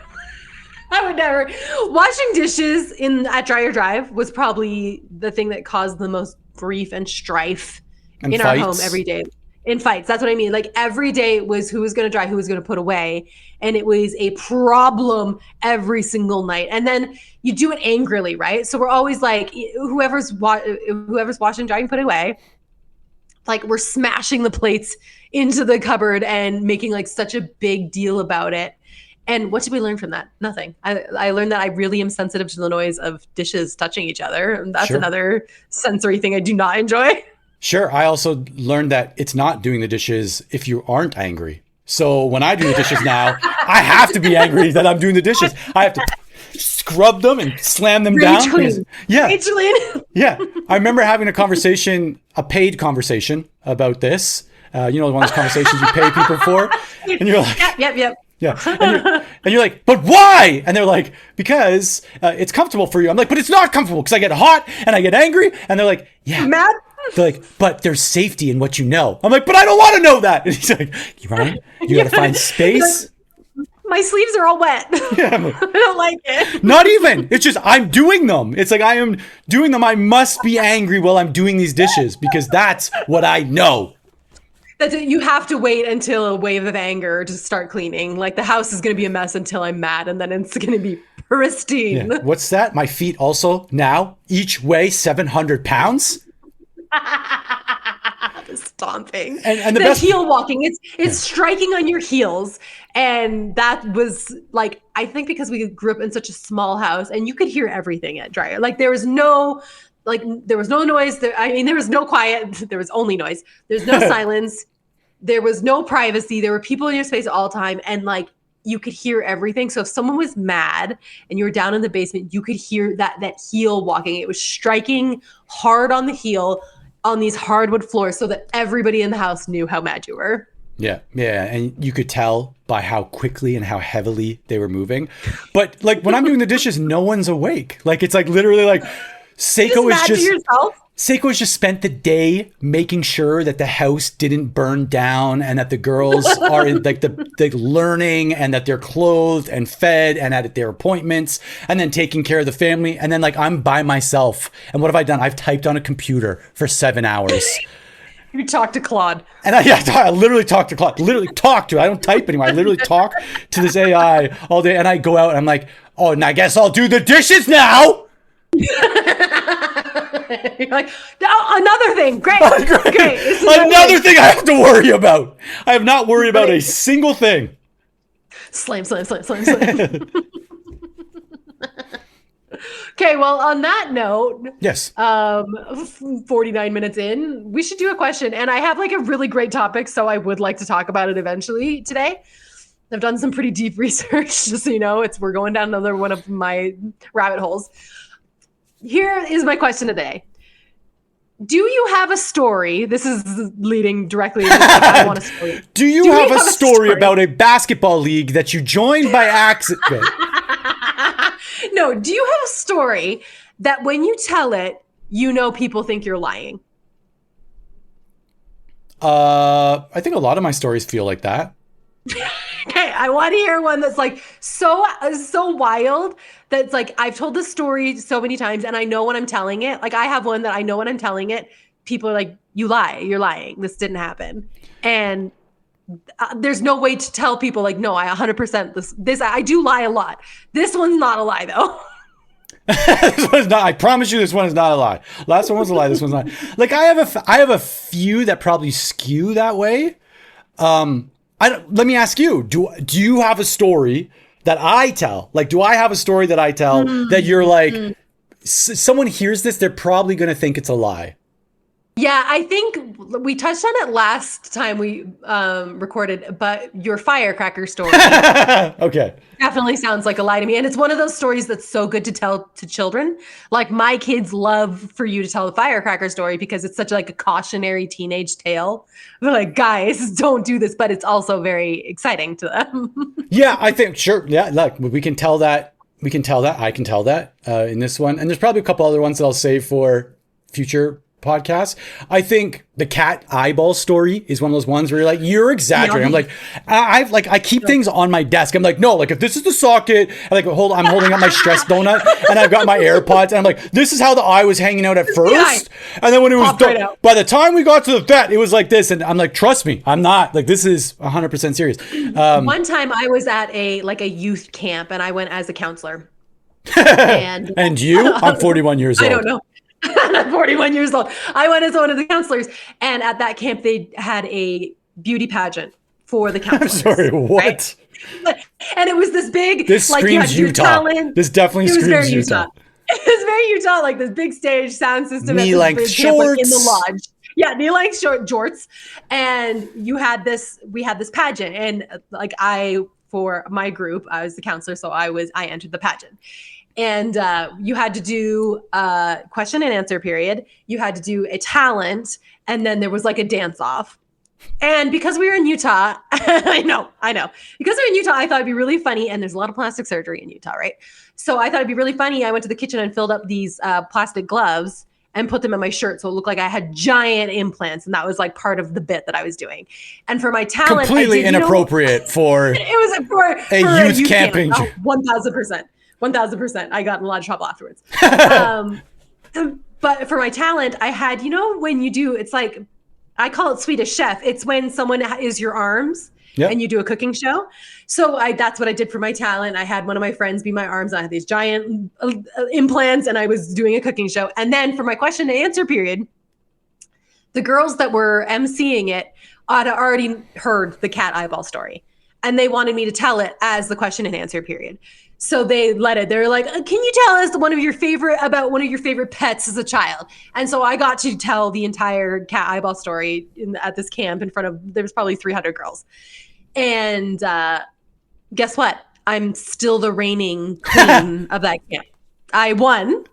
I would never. Washing dishes at Dreyer Drive was probably the thing that caused the most grief and strife in fights. Our home every day. In fights, that's what I mean. Like every day it was who was going to dry, who was going to put away, and it was a problem every single night. And then you do it angrily, right? So we're always like, whoever's washing, drying, put away. Like we're smashing the plates into the cupboard and making like such a big deal about it. And what did we learn from that? Nothing. I learned that I really am sensitive to the noise of dishes touching each other. And that's another sensory thing I do not enjoy.
Sure. I also learned that it's not doing the dishes if you aren't angry. So when I do the dishes now, I have to be angry that I'm doing the dishes. I have to scrub them and slam them down. Yeah. Yeah. I remember having a paid conversation about this. You know, one of those conversations you pay people for. And you're like,
Yep.
Yeah. And you're like, but why? And they're like, because it's comfortable for you. I'm like, but it's not comfortable because I get hot and I get angry. And they're like, yeah.
Mad?
They're like, but there's safety in what you know. I'm like, but I don't want to know that. And he's like, Ryan, you got to find space.
My sleeves are all wet. Yeah. I don't like it.
Not even. It's just I'm doing them. It's like I am doing them. I must be angry while I'm doing these dishes because that's what I know.
That's it. You have to wait until a wave of anger to start cleaning. Like the house is going to be a mess until I'm mad, and then it's going to be pristine.
Yeah. What's that? My feet also now each weigh 700 pounds.
The stomping
and the
best heel walking. It's striking on your heels, and that was like I think because we grew up in such a small house, and you could hear everything at Dreyer. Like there was no noise. There was no quiet. There was only noise. There's no silence. There was no privacy. There were people in your space all the time. And like, you could hear everything. So if someone was mad and you were down in the basement, you could hear that heel walking. It was striking hard on the heel on these hardwood floors so that everybody in the house knew how mad you were.
Yeah, yeah, and you could tell by how quickly and how heavily they were moving. But like when I'm doing the dishes, no one's awake. Like it's like literally like Seiko is just
yourself.
Seiko has just spent the day making sure that the house didn't burn down and that the girls are in like the learning and that they're clothed and fed and at their appointments and then taking care of the family. And then like I'm by myself. And what have I done? I've typed on a computer for 7 hours.
You talk to Claude.
And I literally talk to Claude. Literally talk to. I don't type anymore. I literally talk to this AI all day. And I go out and I'm like, oh, and I guess I'll do the dishes now.
You're like, oh, another thing. Great. Great.
Another thing I have to worry about. I have not worried about a single thing.
Slam. Okay, well, on that note,
yes,
49 minutes in, we should do a question. And I have like a really great topic, so I would like to talk about it eventually today. I've done some pretty deep research, just so you know. We're going down another one of my rabbit holes. Here is my question today. Do you have a story? This is leading directly into I want a story.
Do you have a story about a basketball league that you joined by accident?
No, do you have a story that when you tell it, you know people think you're lying?
I think a lot of my stories feel like that.
Okay, I want to hear one that's like so wild that it's like I've told this story so many times and I know when I'm telling it. Like I have one that I know when I'm telling it, people are like, "You lie, you're lying. This didn't happen." And there's no way to tell people like, "No, I 100% this I do lie a lot." This one's not a lie though.
This one's not. I promise you, this one is not a lie. Last one was a lie. This one's not. Like I have a few that probably skew that way. Let me ask you, do you have a story that I tell? Like, do I have a story that I tell that you're like, someone hears this, they're probably going to think it's a lie?
Yeah, I think we touched on it last time we recorded, but your firecracker story
okay,
definitely sounds like a lie to me. And it's one of those stories that's so good to tell to children. Like my kids love for you to tell the firecracker story because it's such like a cautionary teenage tale. They're like, guys, don't do this, but it's also very exciting to them.
Yeah, I think, sure. Yeah, look, we can tell that. I can tell that in this one. And there's probably a couple other ones that I'll save for future podcasts. I think the cat eyeball story is one of those ones where you're like, you're exaggerating. I'm like, I keep things on my desk. I'm like, no, like if this is the socket, I'm holding up my stress donut and I've got my AirPods and I'm like, this is how the eye was hanging out at first. And then when it was done, by the time we got to the vet, it was like this. And I'm like, trust me, I'm not like, this is 100% serious.
One time I was at a youth camp and I went as a counselor. And
you? I'm 41 years old.
I don't know. I'm 41 years old. I went as one of the counselors. And at that camp, they had a beauty pageant for the counselors.
I'm sorry, what?
Right? And it was this big...
This screams Utah. This definitely screams Utah.
It was very Utah, like this big stage sound system.
Knee-length shorts.
In the lodge. Yeah, knee-length jorts. And we had this pageant. And like for my group, I was the counselor, so I entered the pageant. And you had to do a question and answer period. You had to do a talent. And then there was like a dance off. And because we were in Utah, I know. Because we're in Utah, I thought it'd be really funny. And there's a lot of plastic surgery in Utah, right? So I thought it'd be really funny. I went to the kitchen and filled up these plastic gloves and put them in my shirt. So it looked like I had giant implants. And that was like part of the bit that I was doing. And for my talent,
completely inappropriate for
it was for
a youth camping.
1,000%. 1,000%. I got in a lot of trouble afterwards. But for my talent, I had, when you do, it's like, I call it Swedish Chef. It's when someone is your arms and you do a cooking show. So that's what I did for my talent. I had one of my friends be my arms. I had these giant implants and I was doing a cooking show. And then for my question and answer period, the girls that were emceeing it had already heard the cat eyeball story. And they wanted me to tell it as the question and answer period. So they let it. They're like, can you tell us one of your favorite pets as a child? And so I got to tell the entire cat eyeball story at this camp in front of, there was probably 300 girls. And guess what? I'm still the reigning queen of that camp. I won.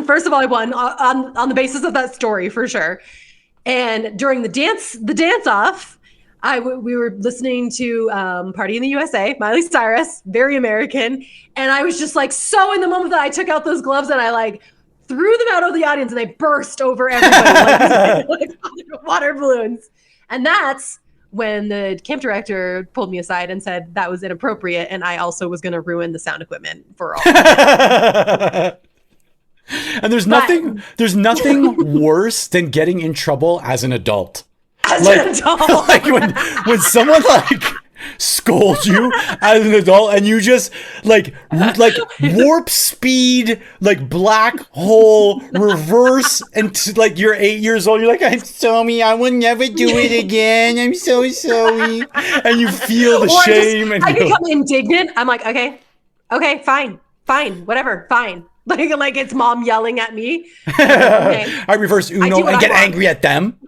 First of all, I won on the basis of that story for sure. And during the dance off, we were listening to Party in the USA, Miley Cyrus, very American. And I was just like so in the moment that I took out those gloves and I like threw them out of the audience and they burst over everybody like water balloons. And that's when the camp director pulled me aside and said that was inappropriate. And I also was going to ruin the sound equipment for all.
And there's nothing worse than getting in trouble as an adult. Like when someone like scolds you as an adult and you just like warp speed, like black hole reverse, and like you're 8 years old, you're like, I'm sorry, I will never do it again, I'm so sorry, and you feel the shame.
I become indignant. I'm like, okay, fine, whatever, fine. Like it's mom yelling at me. Okay.
I reverse Uno and get angry at them.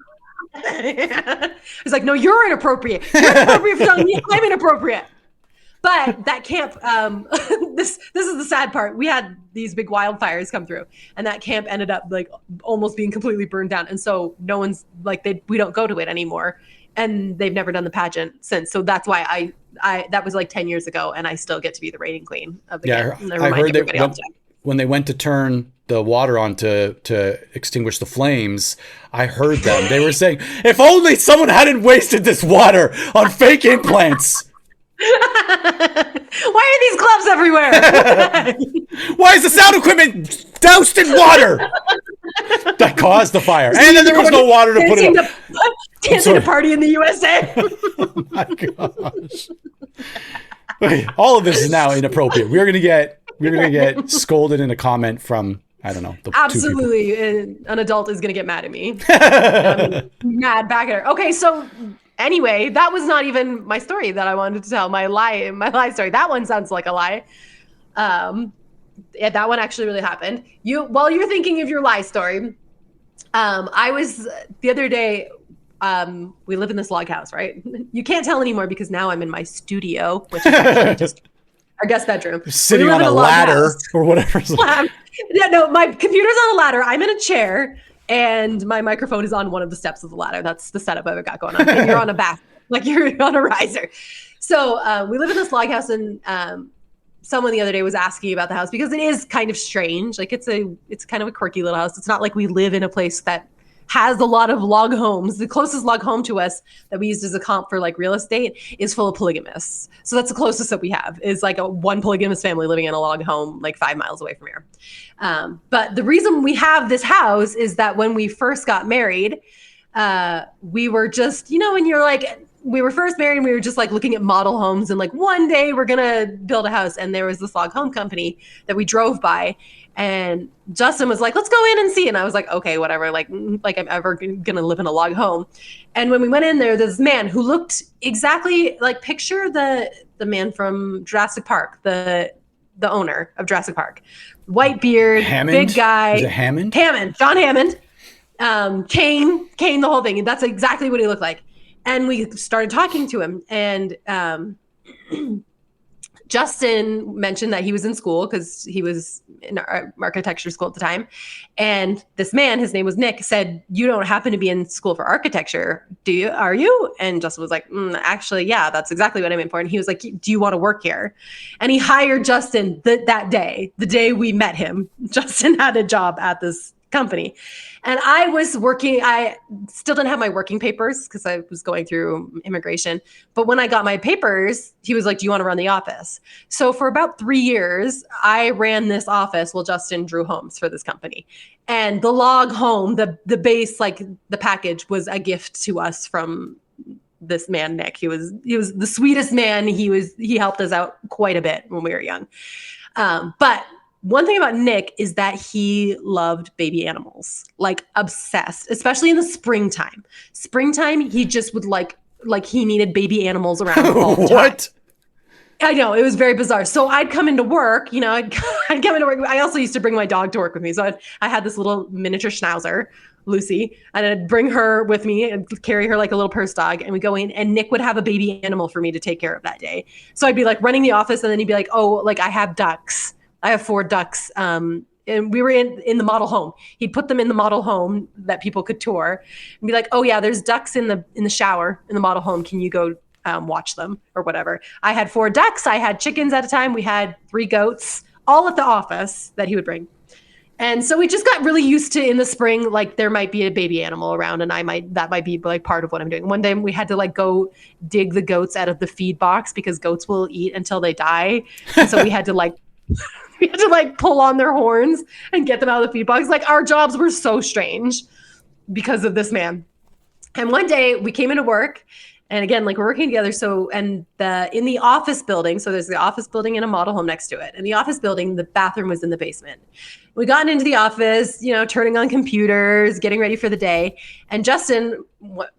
It's like, no, you're inappropriate. You're inappropriate for telling me I'm inappropriate. But that camp, this is the sad part. We had these big wildfires come through, and that camp ended up like almost being completely burned down. And so no one's like, we don't go to it anymore, and they've never done the pageant since. So that's why I that was like 10 years ago, and I still get to be the rating queen of the camp.
I heard that when they went to turn the water on to extinguish the flames, I heard them. They were saying, if only someone hadn't wasted this water on fake implants.
Why are these gloves everywhere?
Why is the sound equipment doused in water? That caused the fire. And then there was no water to put it on.
Dancing to Party in the USA.
Oh my gosh. Wait, all of this is now inappropriate. We're gonna get scolded in a comment from, I don't know.
Absolutely. An adult is going to get mad at me. Mad back at her. Okay. So anyway, that was not even my story that I wanted to tell. My lie story. That one sounds like a lie. Yeah, that one actually really happened. While you're thinking of your lie story, I was the other day, we live in this log house, right? You can't tell anymore because now I'm in my studio, which is actually just our guest bedroom.
Sitting on a ladder or whatever.
Yeah, no, my computer's on a ladder. I'm in a chair, and my microphone is on one of the steps of the ladder. That's the setup I've got going on. And you're on a back, like you're on a riser. So we live in this log house, and someone the other day was asking about the house because it is kind of strange. Like it's kind of a quirky little house. It's not like we live in a place that has a lot of log homes. The closest log home to us that we used as a comp for like real estate is full of polygamists. So that's the closest that we have is like one polygamous family living in a log home like 5 miles away from here. But the reason we have this house is that when we first got married, we were just, when you're like, we were first married and we were just like looking at model homes and like one day we're going to build a house. And there was this log home company that we drove by. And Justin was like, let's go in and see. And I was like, okay, whatever. Like I'm ever going to live in a log home. And when we went in there, this man who looked exactly like, picture the man from Jurassic Park, the owner of Jurassic Park, white beard,
Hammond?
Big guy.
Is it Hammond?
John Hammond, Kane, the whole thing. That's exactly what he looked like. And we started talking to him, and Justin mentioned that he was in school because he was in architecture school at the time. And this man, his name was Nick, said, "You don't happen to be in school for architecture, do you? Are you?" And Justin was like, "Actually, yeah, that's exactly what I'm in for." And he was like, "Do you want to work here?" And he hired Justin that day, the day we met him. Justin had a job at this company. And I was working, I still didn't have my working papers because I was going through immigration. But when I got my papers, he was like, "Do you want to run the office?" So for about 3 years, I ran this office while Justin drew homes for this company. And the log home, the base, like the package was a gift to us from this man, Nick. He was the sweetest man. He helped us out quite a bit when we were young. But one thing about Nick is that he loved baby animals, like obsessed, especially in the springtime. Springtime, he just would like he needed baby animals around all the time.
What?
I know, it was very bizarre. So I'd come into work, I'd come into work. I also used to bring my dog to work with me. So I had this little miniature schnauzer, Lucy, and I'd bring her with me and carry her like a little purse dog. And we go in, and Nick would have a baby animal for me to take care of that day. So I'd be like running the office, and then he'd be like, "Oh, like I have ducks. I have 4 ducks and we were in the model home. He'd put them in the model home that people could tour and be like, oh yeah, there's ducks in the shower in the model home. Can you go watch them or whatever? I had 4 ducks. I had chickens at a time. We had 3 goats, all at the office that he would bring. And so we just got really used to in the spring, like there might be a baby animal around and that might be like part of what I'm doing. One day we had to like go dig the goats out of the feed box because goats will eat until they die. And so we had to like pull on their horns and get them out of the feed box. Like our jobs were so strange because of this man. And one day we came into work. And again, like we're working together. So, in the office building, so there's the office building and a model home next to it. In the office building, the bathroom was in the basement. We got into the office, turning on computers, getting ready for the day. And Justin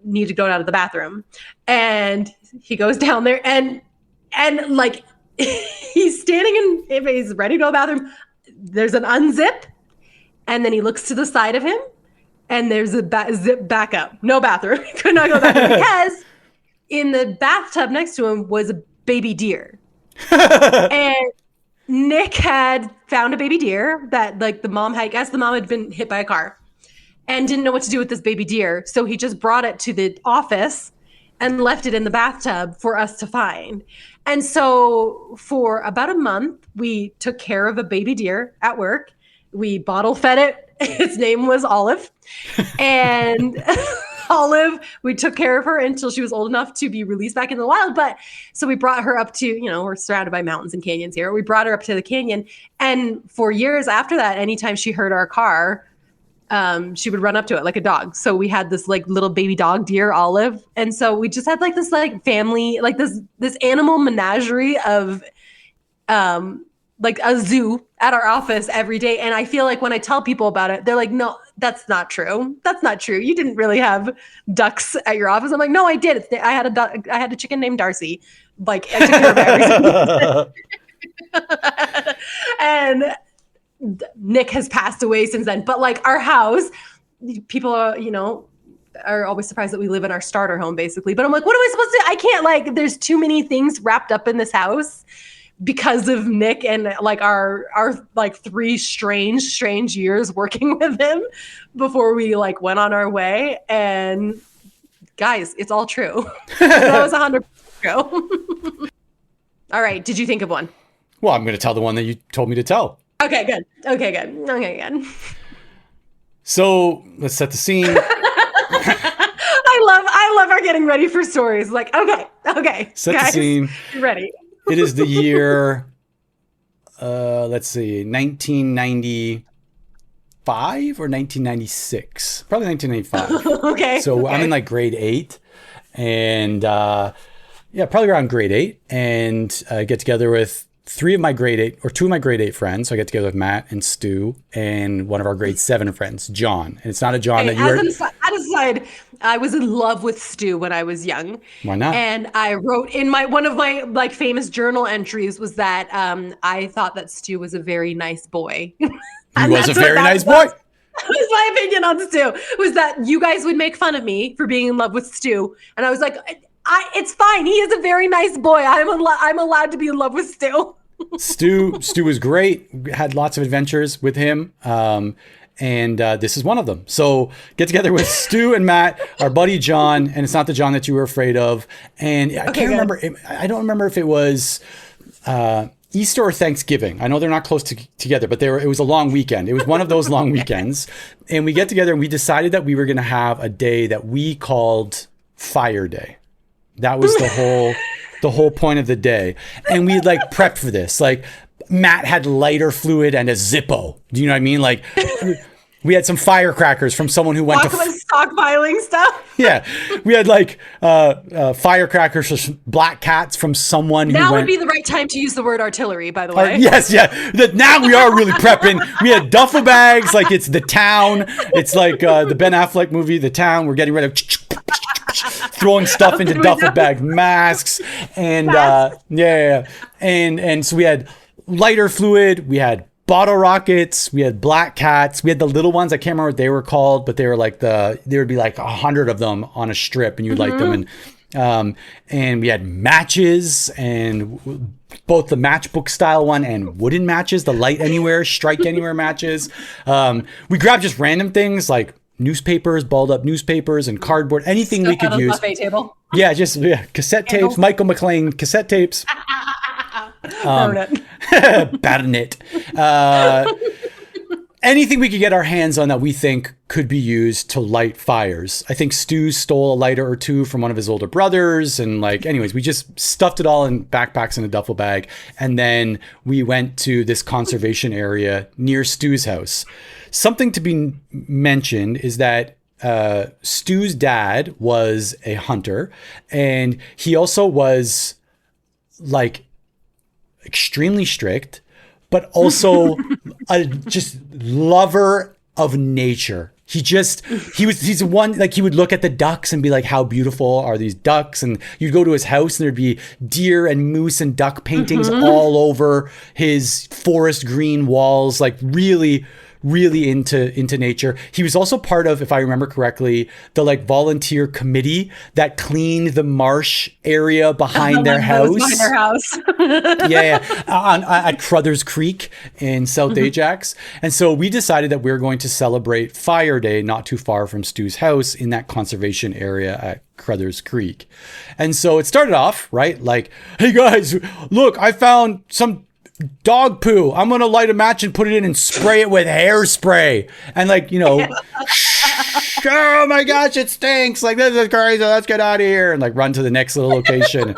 needed to go out of the bathroom. And he goes down there and like he's standing if he's ready to go to the bathroom. There's an unzip. And then he looks to the side of him and there's a zip back up. No bathroom. He could not go back because in the bathtub next to him was a baby deer. And Nick had found a baby deer that like the mom had been hit by a car and didn't know what to do with this baby deer. So he just brought it to the office and left it in the bathtub for us to find. And so for about a month, we took care of a baby deer at work. We bottle fed it. Its name was Olive. And Olive, we took care of her until she was old enough to be released back in the wild. But so we brought her up to, we're surrounded by mountains and canyons here. We brought her up to the canyon. And for years after that, anytime she heard our car, she would run up to it like a dog. So we had this like little baby dog deer, Olive. And so we just had like this like family, like this animal menagerie of like a zoo at our office every day. And I feel like when I tell people about it, they're like, no, that's not true. That's not true. You didn't really have ducks at your office. I'm like, no, I did. I had a chicken named Darcy. Like I took care of everything. And Nick has passed away since then. But like our house, people are always surprised that we live in our starter home basically. But I'm like, what am I supposed to do? I can't like, there's too many things wrapped up in this house because of Nick and like our like 3 strange years working with him before we like went on our way. And guys, it's all true. That was 100% true. All right. Did you think of one?
Well, I'm going to tell the one that you told me to tell.
Okay, good.
So let's set the scene.
I love our getting ready for stories. Like, okay.
Set
guys,
the scene.
Ready.
It is the year, let's see, 1995 or 1996? Probably 1995.
Okay.
So I'm in like grade 8 and probably around grade 8 and I get together with 2 of my grade 8 friends. So I get together with Matt and Stu and one of our grade 7 friends, John. And it's not a John that you're...
As an aside, I was in love with Stu when I was young.
Why not?
And I wrote in one of my like famous journal entries was that I thought that Stu was a very nice boy.
He was a very nice boy.
That was my opinion on Stu, was that you guys would make fun of me for being in love with Stu. And I was like, it's fine. He is a very nice boy. I'm allowed to be in love with Stu.
Stu was great. Had lots of adventures with him. And this is one of them. So get together with Stu and Matt, our buddy John, and it's not the John that you were afraid of. And I can't remember. I don't remember if it was Easter or Thanksgiving. I know they're not close together, but it was a long weekend. It was one of those long weekends. And we get together and we decided that we were going to have a day that we called Fire Day. That was the whole point of the day. And we like prepped for this. Like Matt had lighter fluid and a Zippo. Do you know what I mean? Like we had some firecrackers from someone who went to
stockpiling stuff.
Yeah, we had like firecrackers or black cats from someone.
Now would be the right time to use the word artillery, by the way.
Yes. Now we are really prepping. We had duffel bags, like it's The Town. It's like the Ben Affleck movie, The Town. We're getting rid of throwing stuff into duffel bag masks, and and so we had lighter fluid. We had bottle rockets, we had black cats, we had the little ones. I can't remember what they were called, but they were like there would be like 100 of them on a strip and you'd light them. And we had matches, and both the matchbook style one and wooden matches, the light anywhere, strike anywhere matches. We grabbed just random things like newspapers, balled up newspapers and cardboard, anything we could use.
Buffet table.
Yeah, just cassette tapes, Michael McLean cassette tapes. Baronet. Anything we could get our hands on that we think could be used to light fires. I think Stu stole a lighter or two from one of his older brothers. And like, anyways, we just stuffed it all in backpacks in a duffel bag. And then we went to this conservation area near Stu's house. Something to be mentioned is that Stu's dad was a hunter, and he also was like extremely strict, but also a just lover of nature. He's one, like, he would look at the ducks and be like, how beautiful are these ducks? And you'd go to his house and there'd be deer and moose and duck paintings all over his forest green walls, like really into nature. He was also part of, if I remember correctly, the like volunteer committee that cleaned the marsh area behind their house. At Crothers Creek in South Ajax. And so we decided that we were going to celebrate Fire Day not too far from Stu's house in that conservation area at Crothers Creek. And so it started off, right? Like, hey guys, look, I found some dog poo. I'm gonna light a match and put it in and spray it with hairspray. And like, oh my gosh, it stinks. Like, this is crazy. Let's get out of here. And like run to the next little location,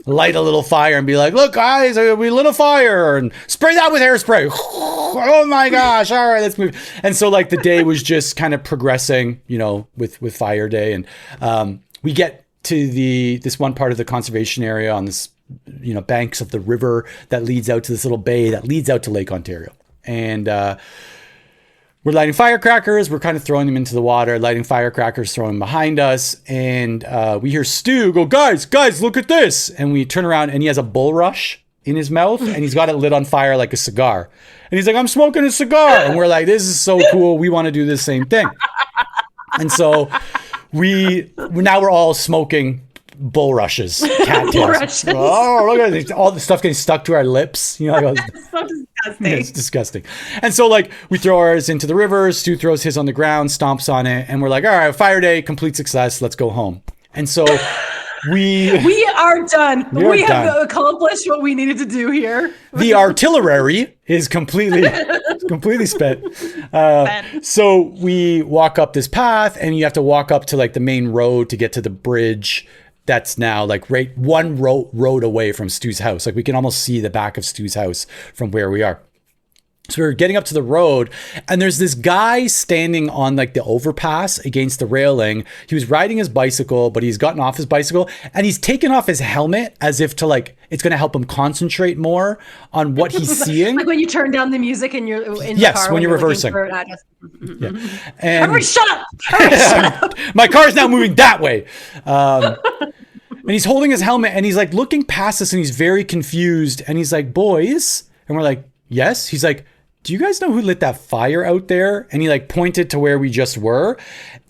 light a little fire and be like, look guys, we lit a fire, and spray that with hairspray. Oh my gosh. All right, let's move. And so like the day was just kind of progressing, with Fire Day. And we get to this one part of the conservation area on this banks of the river that leads out to this little bay that leads out to Lake Ontario. And we're lighting firecrackers. We're kind of throwing them into the water, lighting firecrackers, throwing them behind us. And we hear Stu go, guys, look at this. And we turn around and he has a bulrush in his mouth and he's got it lit on fire like a cigar. And he's like, I'm smoking a cigar. And we're like, this is so cool. We want to do the same thing. And so we're all smoking bulrushes, cattails. Oh, look at it. All the stuff getting stuck to our lips. So disgusting. It's disgusting. And so like we throw ours into the river. Stu throws his on the ground, stomps on it, and we're like, all right, Fire Day, complete success. Let's go home. And so we
are done. We have accomplished what we needed to do here.
The artillery is completely spent. So we walk up this path, and you have to walk up to like the main road to get to the bridge. That's now like right one road away from Stu's house. Like we can almost see the back of Stu's house from where we are. So we're getting up to the road, and there's this guy standing on like the overpass against the railing. He was riding his bicycle, but he's gotten off his bicycle and he's taken off his helmet as if to like, it's going to help him concentrate more on what he's seeing.
Like when you turn down the music and you're in the car.
Yes, when you're reversing.
Yeah.
And
everybody shut up.
My car's now moving that way. And he's holding his helmet and he's like looking past us and he's very confused. And he's like, boys. And we're like, yes. He's like, do you guys know who lit that fire out there? And he like pointed to where we just were.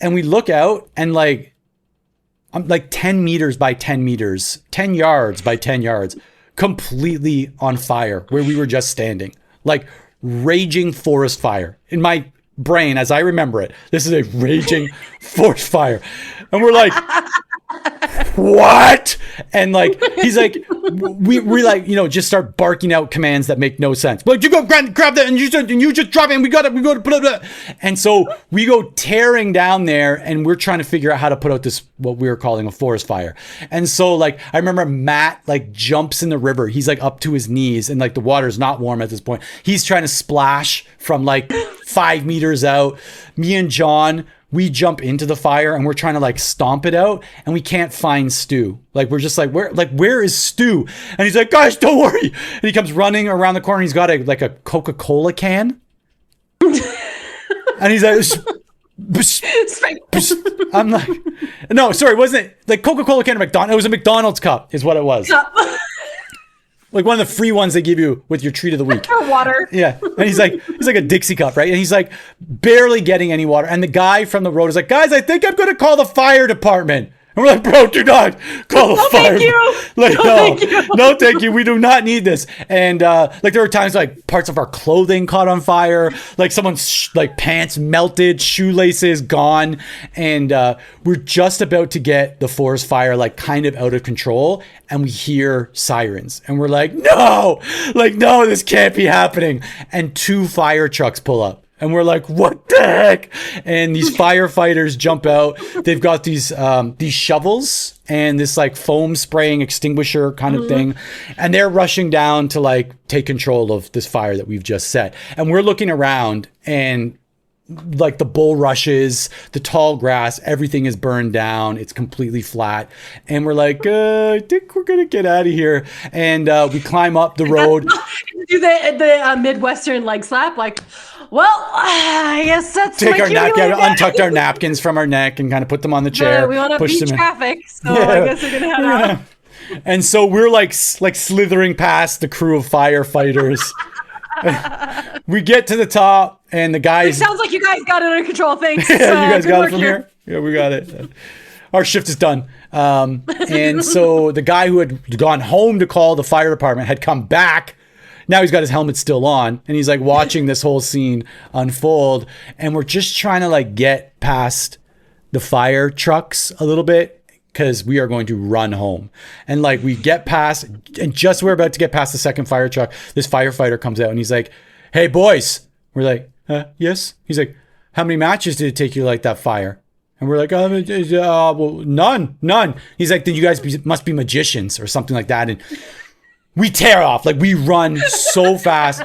And we look out and like, I'm like 10 meters by 10 meters, 10 yards by 10 yards, completely on fire where we were just standing. Like raging forest fire. In my brain, as I remember it, this is a raging forest fire. And we're like, what? And like, he's like, we're like, just start barking out commands that make no sense. Like, you go grab that and you just drop it and we got to put it. And so we go tearing down there and we're trying to figure out how to put out this, what we were calling a forest fire. And so like, I remember Matt like jumps in the river. He's like up to his knees and like the water's not warm at this point. He's trying to splash from like 5 meters out. Me and John, we jump into the fire and we're trying to like stomp it out and we can't find Stu. Like we're just like, where is Stu? And he's like, guys, don't worry. And he comes running around the corner. He's got a Coca-Cola can. And he's like, I'm like, no, sorry, it wasn't like Coca-Cola can or McDonald's. It was a McDonald's cup is what it was. Like one of the free ones they give you with your treat of the week.
For water.
Yeah. And he's like a Dixie cup, right? And he's like barely getting any water. And the guy from the road is like, guys, I think I'm going to call the fire department. And we're like, bro, do not call the fire.
Thank you.
Like,
No,
no,
thank you.
no, thank you. We do not need this. And like there were times like parts of our clothing caught on fire, like someone's like pants melted, shoelaces gone, and we're just about to get the forest fire like kind of out of control, and we hear sirens, and we're like, no, this can't be happening. And 2 fire trucks pull up. And we're like, what the heck? And these firefighters jump out. They've got these shovels and this like foam spraying extinguisher kind of thing. And they're rushing down to like take control of this fire that we've just set. And we're looking around, and like the bulrushes, the tall grass, everything is burned down. It's completely flat. And we're like, I think we're going to get out of here. And we climb up the road.
Do the Midwestern leg slap, like, well, I guess that's
Take
my
our
cue
napkin,
to leave now.
untucked our napkins from our neck and kind of put them on the chair.
We want to
push
beat
them in.
traffic, so I guess we're going to head out.
And so we're like slithering past the crew of firefighters. We get to the top, and the
It
guys.
sounds like you guys got it under control. Thanks.
Yeah, you guys
good
got it
work
from here. Yeah, we got it. Our shift is done. And so the guy who had gone home to call the fire department had come back. Now he's got his helmet still on, and he's like watching this whole scene unfold. And we're just trying to like get past the fire trucks a little bit, because we are going to run home. And like we get past, and just we're about to get past the second fire truck, this firefighter comes out and he's like, hey boys. We're like, yes. He's like, how many matches did it take you to light that fire? And we're like, well, none. He's like, then you guys must be magicians or something like that. And we tear off, like we run so fast.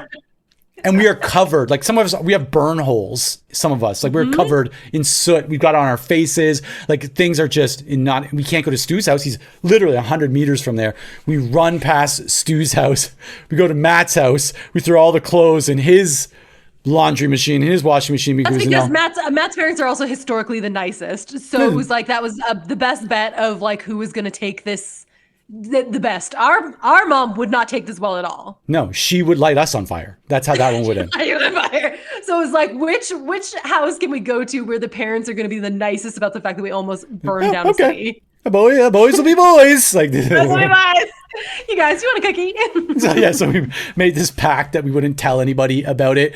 And we are covered, like some of us, we have burn holes. Some of us, like we're covered in soot. We've got on our faces, like things are just we can't go to Stu's house. He's literally 100 meters from there. We run past Stu's house. We go to Matt's house. We throw all the clothes in his laundry machine, his washing machine.
That's because Matt's parents are also historically the nicest. So it was like, that was the best bet of like who was going to take this the best. Our mom would not take this well at all.
No, she would light us on fire. That's how that one would end.
So it was like, which house can we go to where the parents are going to be the nicest about the fact that we almost burned down a city?
Boys will be boys. Like
you guys, you want a cookie?
So we made this pact that we wouldn't tell anybody about it.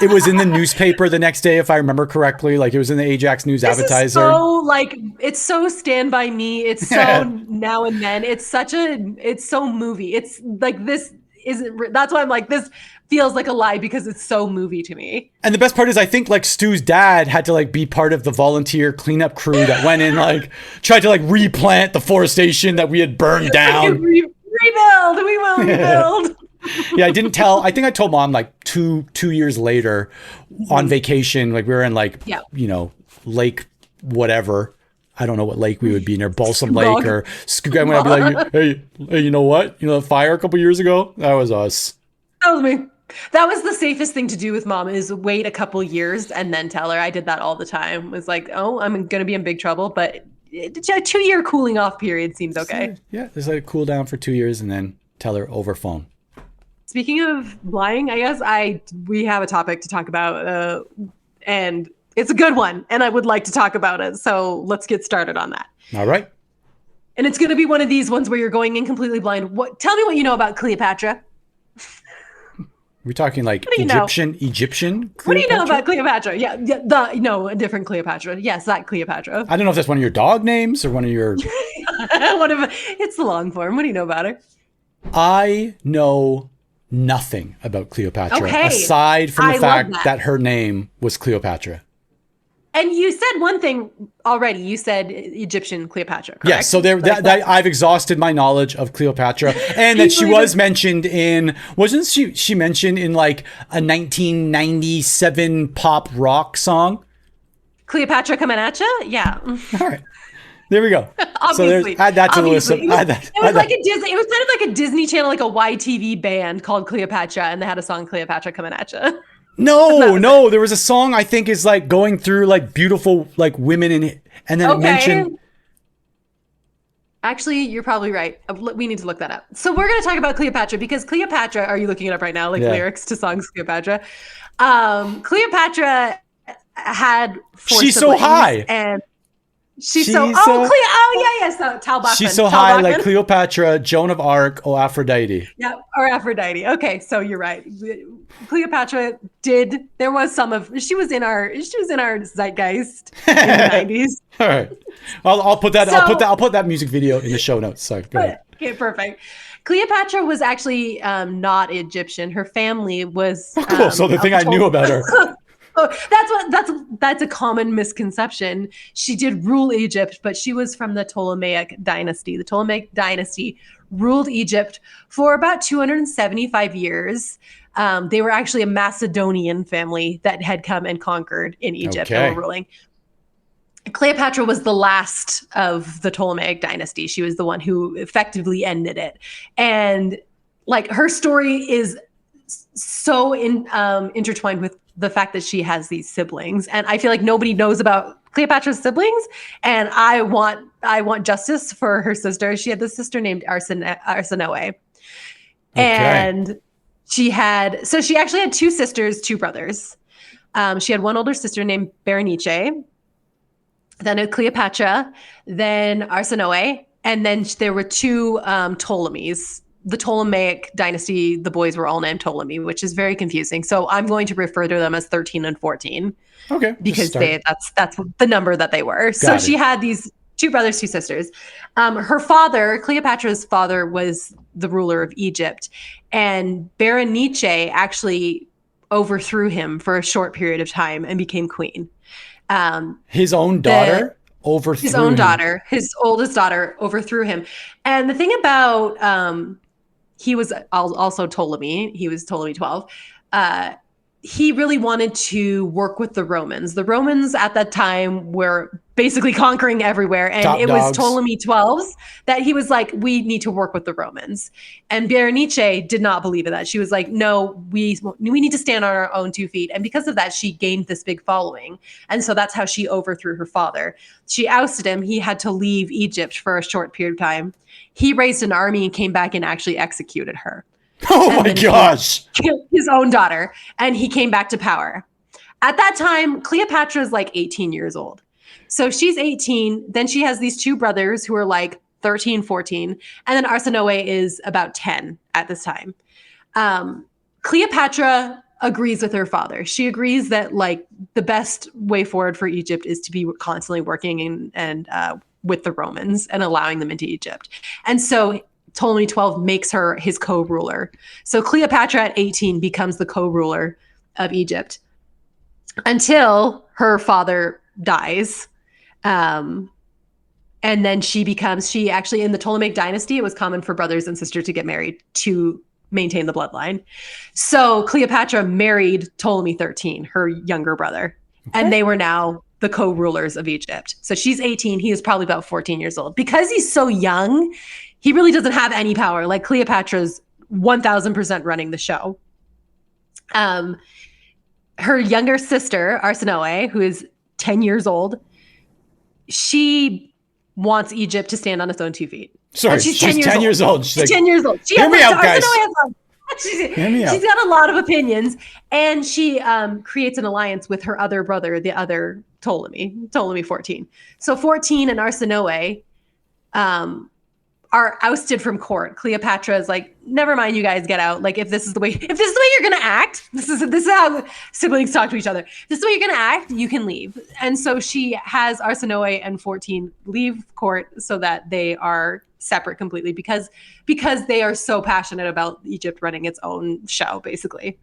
It was in the newspaper the next day, if I remember correctly. Like it was in the Ajax News Advertiser.
So like, it's so Stand By Me. It's so Now and Then. It's so movie. It's like, this isn't. That's why I'm like, this feels like a lie, because it's so movie to me.
And the best part is, I think like Stu's dad had to like be part of the volunteer cleanup crew that went in, like tried to like replant the forestation that we had burned down.
Rebuild. We will rebuild.
Yeah, I didn't tell. I think I told mom like two years later on vacation. Like we were in like, lake, whatever. I don't know what lake we would be near, Balsam Lake or I'm gonna be like, hey, you know what? You know the fire a couple years ago? That was us.
That was me. That was the safest thing to do with mom, is wait a couple years and then tell her. I did that all the time. It was like, oh, I'm going to be in big trouble, but a 2-year cooling off period seems okay.
Yeah, there's like a cool down for 2 years and then tell her over phone.
Speaking of lying, I guess we have a topic to talk about, and it's a good one, and I would like to talk about it. So let's get started on that.
All right.
And it's going to be one of these ones where you're going in completely blind. Tell me what you know about Cleopatra.
We're talking like Egyptian Cleopatra?
What do you know about Cleopatra? Yeah, a different Cleopatra. Yes, that Cleopatra.
I don't know if that's one of your dog names or one of your...
It's the long form. What do you know about her?
I know nothing about Cleopatra, aside from the fact that her name was Cleopatra.
And you said one thing already. You said Egyptian Cleopatra, correct?
Yeah, so I've exhausted my knowledge of Cleopatra, and that she was mentioned in, wasn't she mentioned in like a 1997 pop rock song?
Cleopatra coming at ya? Yeah.
All right. There we go.
Obviously.
So add that to the list.
It was kind of like a Disney Channel, like a YTV band called Cleopatra, and they had a song Cleopatra coming at ya.
No, there was a song I think is like going through like beautiful like women in it, and then it mentioned.
Actually, you're probably right. We need to look that up. So we're going to talk about Cleopatra, because Cleopatra, are you looking it up right now? Like lyrics to songs Cleopatra. Cleopatra had 4
She's
siblings,
so high.
and She's so Tal Bachman.
She's so
Tal
high,
Bachman.
like Cleopatra, Joan of Arc, or Aphrodite.
Yeah, or Aphrodite. Okay, so you're right. Cleopatra there was she was in our zeitgeist in the 90s.
All right. I'll put that music video in the show notes. Sorry, go ahead.
Okay, perfect. Cleopatra was actually not Egyptian. Her family was
cool. So the thing I knew about her.
That's a common misconception. She did rule Egypt, but she was from the Ptolemaic dynasty. The Ptolemaic dynasty ruled Egypt for about 275 years. They were actually a Macedonian family that had come and conquered in Egypt and were ruling. Cleopatra was the last of the Ptolemaic dynasty. She was the one who effectively ended it. And like her story is so intertwined with the fact that she has these siblings, and I feel like nobody knows about Cleopatra's siblings. And I want justice for her sister. She had this sister named Arsinoe, and she actually had two sisters, two brothers. She had one older sister named Berenice, then Cleopatra, then Arsinoe, and then there were two Ptolemies. The Ptolemaic dynasty, the boys were all named Ptolemy, which is very confusing. So I'm going to refer to them as 13 and 14.
Okay.
Because that's the number that they were. So she had these two brothers, two sisters. Her father, Cleopatra's father, was the ruler of Egypt. And Berenice actually overthrew him for a short period of time and became queen.
His own daughter?
His own daughter, his oldest daughter, overthrew him. And the thing about he was also Ptolemy. He was Ptolemy 12. He really wanted to work with the Romans. The Romans at that time were basically conquering everywhere. And
Top
it
dogs.
was Ptolemy 12's that he was like, we need to work with the Romans. And Berenice did not believe in that. She was like, no, we need to stand on our own 2 feet. And because of that, she gained this big following. And so that's how she overthrew her father. She ousted him. He had to leave Egypt for a short period of time. He raised an army and came back and actually executed her.
Oh my gosh.
Killed his own daughter, and he came back to power. At that time, Cleopatra is like 18 years old. So she's 18. Then she has these two brothers who are like 13, 14. And then Arsinoe is about 10 at this time. Cleopatra agrees with her father. She agrees that like the best way forward for Egypt is to be constantly working and with the Romans and allowing them into Egypt. And so Ptolemy 12 makes her his co-ruler. So Cleopatra at 18 becomes the co-ruler of Egypt until her father dies. And then she actually, in the Ptolemaic dynasty, it was common for brothers and sisters to get married to maintain the bloodline. So Cleopatra married Ptolemy 13, her younger brother, and they were now the co-rulers of Egypt. So she's 18. He is probably about 14 years old. Because he's so young, he really doesn't have any power. Like Cleopatra's 1000% running the show. Her younger sister, Arsinoe, who is 10 years old, she wants Egypt to stand on its own 2 feet.
Sorry, she's 10 years old.
She's 10 years old.
Hear me out, guys.
She's got a lot of opinions, and she creates an alliance with her other brother, the other Ptolemy 14. So 14 and Arsinoe are ousted from court. Cleopatra is like, never mind, you guys get out. Like, if this is the way you're gonna act, this is how siblings talk to each other. This is the way you're gonna act, you can leave. And so she has Arsinoe and 14 leave court so that they are separate completely because they are so passionate about Egypt running its own show, basically.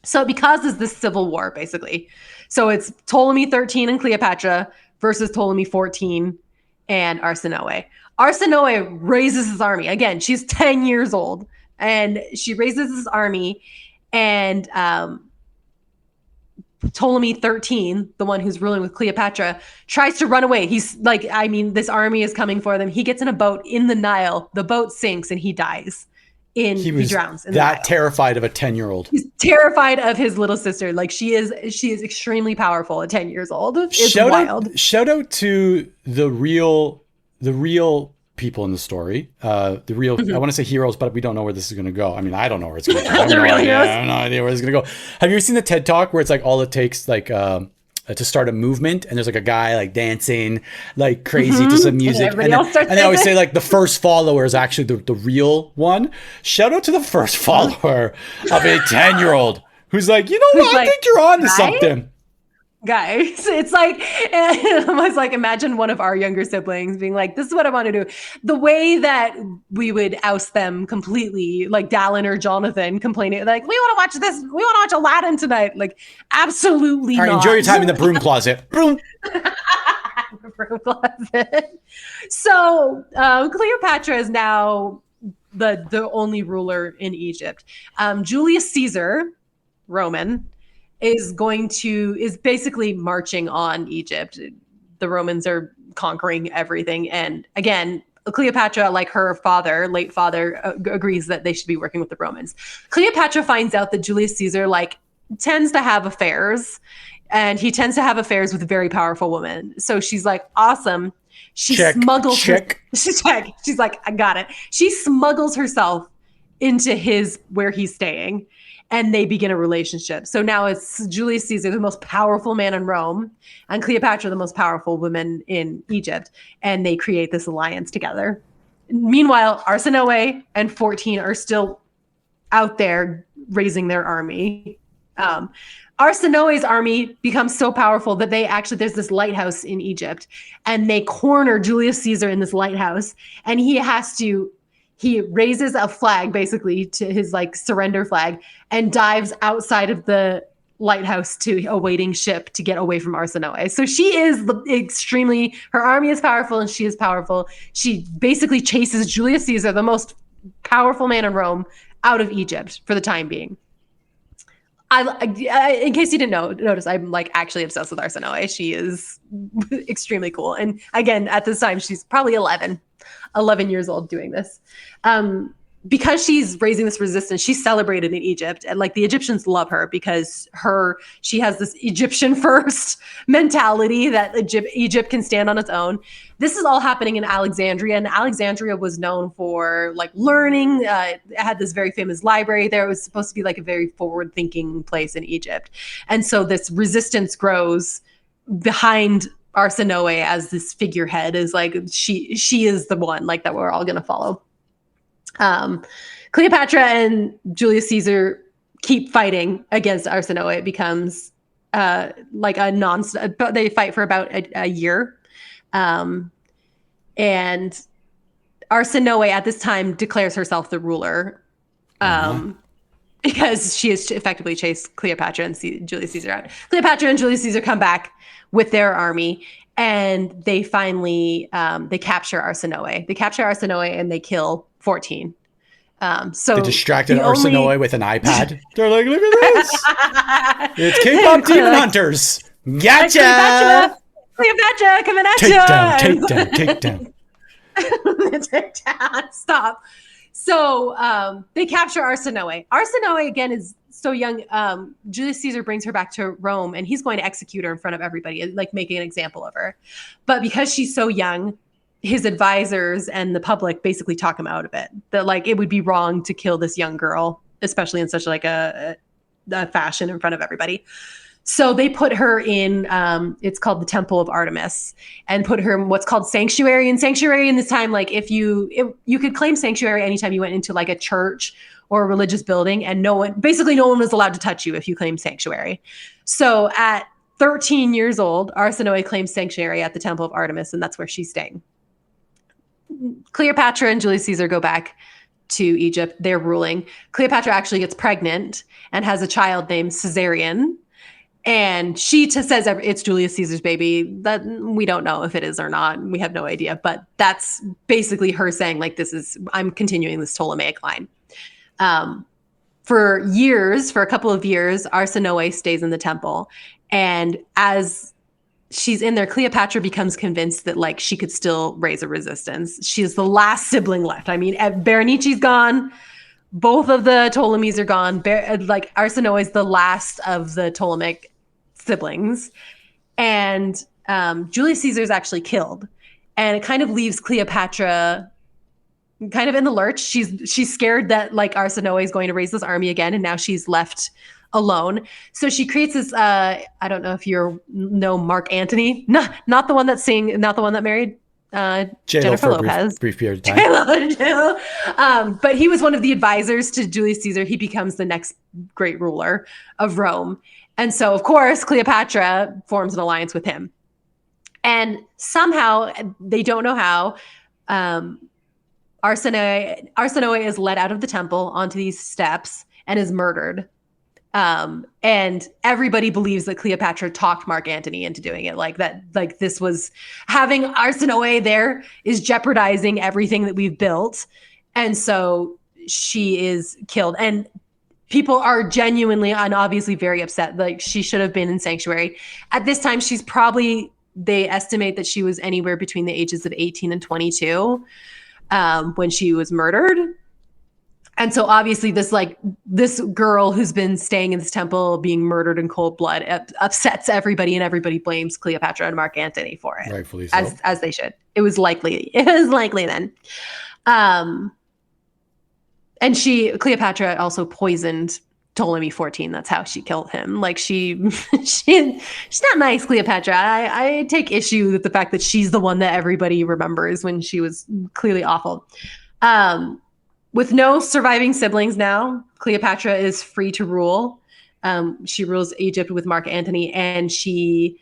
So it causes this civil war, basically. So it's Ptolemy 13 and Cleopatra versus Ptolemy 14 and Arsinoe. Arsinoe raises his army. Again, she's 10 years old, and she raises his army, and Ptolemy 13, the one who's ruling with Cleopatra, tries to run away. He's like, this army is coming for them. He gets in a boat in the Nile. The boat sinks, and he dies. He drowns in the Nile.
Terrified of a 10-year-old.
He's terrified of his little sister. Like, she is extremely powerful at 10 years old. It's wild.
Shout out to the real people in the story. I want to say heroes, but we don't know where this is going to go. I mean, I don't know where it's going to go. I have no idea where it's going to go. Have you ever seen the TED Talk where it's like all it takes, like to start a movement, and there's like a guy like dancing like crazy to some music, and they always say like the first follower is actually the real one. Shout out to the first follower of a 10-year-old who's like, you know what, I think you're on to something.
Guys, it's like, it was like, imagine one of our younger siblings being like, this is what I want to do. The way that we would oust them completely, like Dallin or Jonathan complaining, like, we want to watch this, we want to watch Aladdin tonight. Like, absolutely not.
All right, enjoy your time in the broom closet. Broom.
Broom closet. So Cleopatra is now the only ruler in Egypt. Julius Caesar, Roman, is basically marching on Egypt. The Romans are conquering everything. And again, Cleopatra, like her father, late father, agrees that they should be working with the Romans. Cleopatra finds out that Julius Caesar tends to have affairs, and he tends to have affairs with very powerful women. So she's like, awesome. She smuggles. She's like, I got it. She smuggles herself into where he's staying. And they begin a relationship. So now it's Julius Caesar, the most powerful man in Rome, and Cleopatra, the most powerful woman in Egypt. And they create this alliance together. Meanwhile, Arsinoe and 14 are still out there raising their army. Arsinoe's army becomes so powerful that there's this lighthouse in Egypt, and they corner Julius Caesar in this lighthouse, and he raises a flag, basically, to his like surrender flag, and dives outside of the lighthouse to a waiting ship to get away from Arsinoe. So she is her army is powerful and she is powerful. She basically chases Julius Caesar, the most powerful man in Rome, out of Egypt for the time being. In case you didn't notice, I'm like actually obsessed with Arsinoe. She is extremely cool. And again, at this time, she's probably 11 years old doing this. Because she's raising this resistance, she's celebrated in Egypt. And like the Egyptians love her because she has this Egyptian first mentality that Egypt can stand on its own. This is all happening in Alexandria, and Alexandria was known for like learning. It had this very famous library there. It was supposed to be like a very forward thinking place in Egypt. And so this resistance grows behind Arsinoe as this figurehead, is like she is the one like that we're all going to follow. Cleopatra and Julius Caesar keep fighting against Arsinoe. It becomes like they fight for about a year. And Arsinoe at this time declares herself the ruler because she has effectively chased Cleopatra and Julius Caesar out. Cleopatra and Julius Caesar come back with their army, and they finally they capture Arsinoe. They capture Arsinoe and they kill 14. So
they distracted Arsinoe with an iPad. They're like, look at this. It's K-pop demon hunters. Gotcha.
Cleopatra coming at
you. Take down.
Take down. Stop. So they capture Arsinoe. Arsinoe, again, is so young. Julius Caesar brings her back to Rome, and he's going to execute her in front of everybody, like making an example of her. But because she's so young, his advisors and the public basically talk him out of it. That like it would be wrong to kill this young girl, especially in such like a fashion in front of everybody. So they put her in, it's called the Temple of Artemis, and put her in what's called sanctuary. And sanctuary in this time, like if you could claim sanctuary anytime you went into like a church or a religious building, and no one was allowed to touch you if you claimed sanctuary. So at 13 years old, Arsinoe claims sanctuary at the Temple of Artemis, and that's where she's staying. Cleopatra and Julius Caesar go back to Egypt. They're ruling. Cleopatra actually gets pregnant and has a child named Caesarion. And she says it's Julius Caesar's baby. That we don't know if it is or not. We have no idea. But that's basically her saying, like, I'm continuing this Ptolemaic line. For a couple of years, Arsinoe stays in the temple. And as she's in there, Cleopatra becomes convinced that like she could still raise a resistance. She is the last sibling left. I mean, Berenike's gone. Both of the Ptolemies are gone. Like Arsinoe is the last of the Ptolemaic siblings. And Julius Caesar is actually killed. And it kind of leaves Cleopatra kind of in the lurch. She's scared that like Arsinoe is going to raise this army again. And now she's left alone. So she creates this, I don't know if you know Mark Antony, not the one not the one that married Jennifer Lopez.
Brief period of time.
But he was one of the advisors to Julius Caesar. He becomes the next great ruler of Rome. And so, of course, Cleopatra forms an alliance with him. And somehow, they don't know how, Arsinoe is led out of the temple onto these steps and is murdered. And everybody believes that Cleopatra talked Mark Antony into doing it. Like this was having Arsinoe there is jeopardizing everything that we've built. And so she is killed. And people are genuinely and obviously very upset. Like she should have been in sanctuary. At this time, they estimate that she was anywhere between the ages of 18 and 22 when she was murdered. And so obviously this girl who's been staying in this temple being murdered in cold blood upsets everybody, and everybody blames Cleopatra and Mark Antony for it.
Rightfully so. As
they should. It was likely then. And Cleopatra also poisoned Ptolemy 14. That's how she killed him. Like she's not nice, Cleopatra. I take issue with the fact that she's the one that everybody remembers when she was clearly awful. With no surviving siblings now, Cleopatra is free to rule. She rules Egypt with Mark Antony, and she,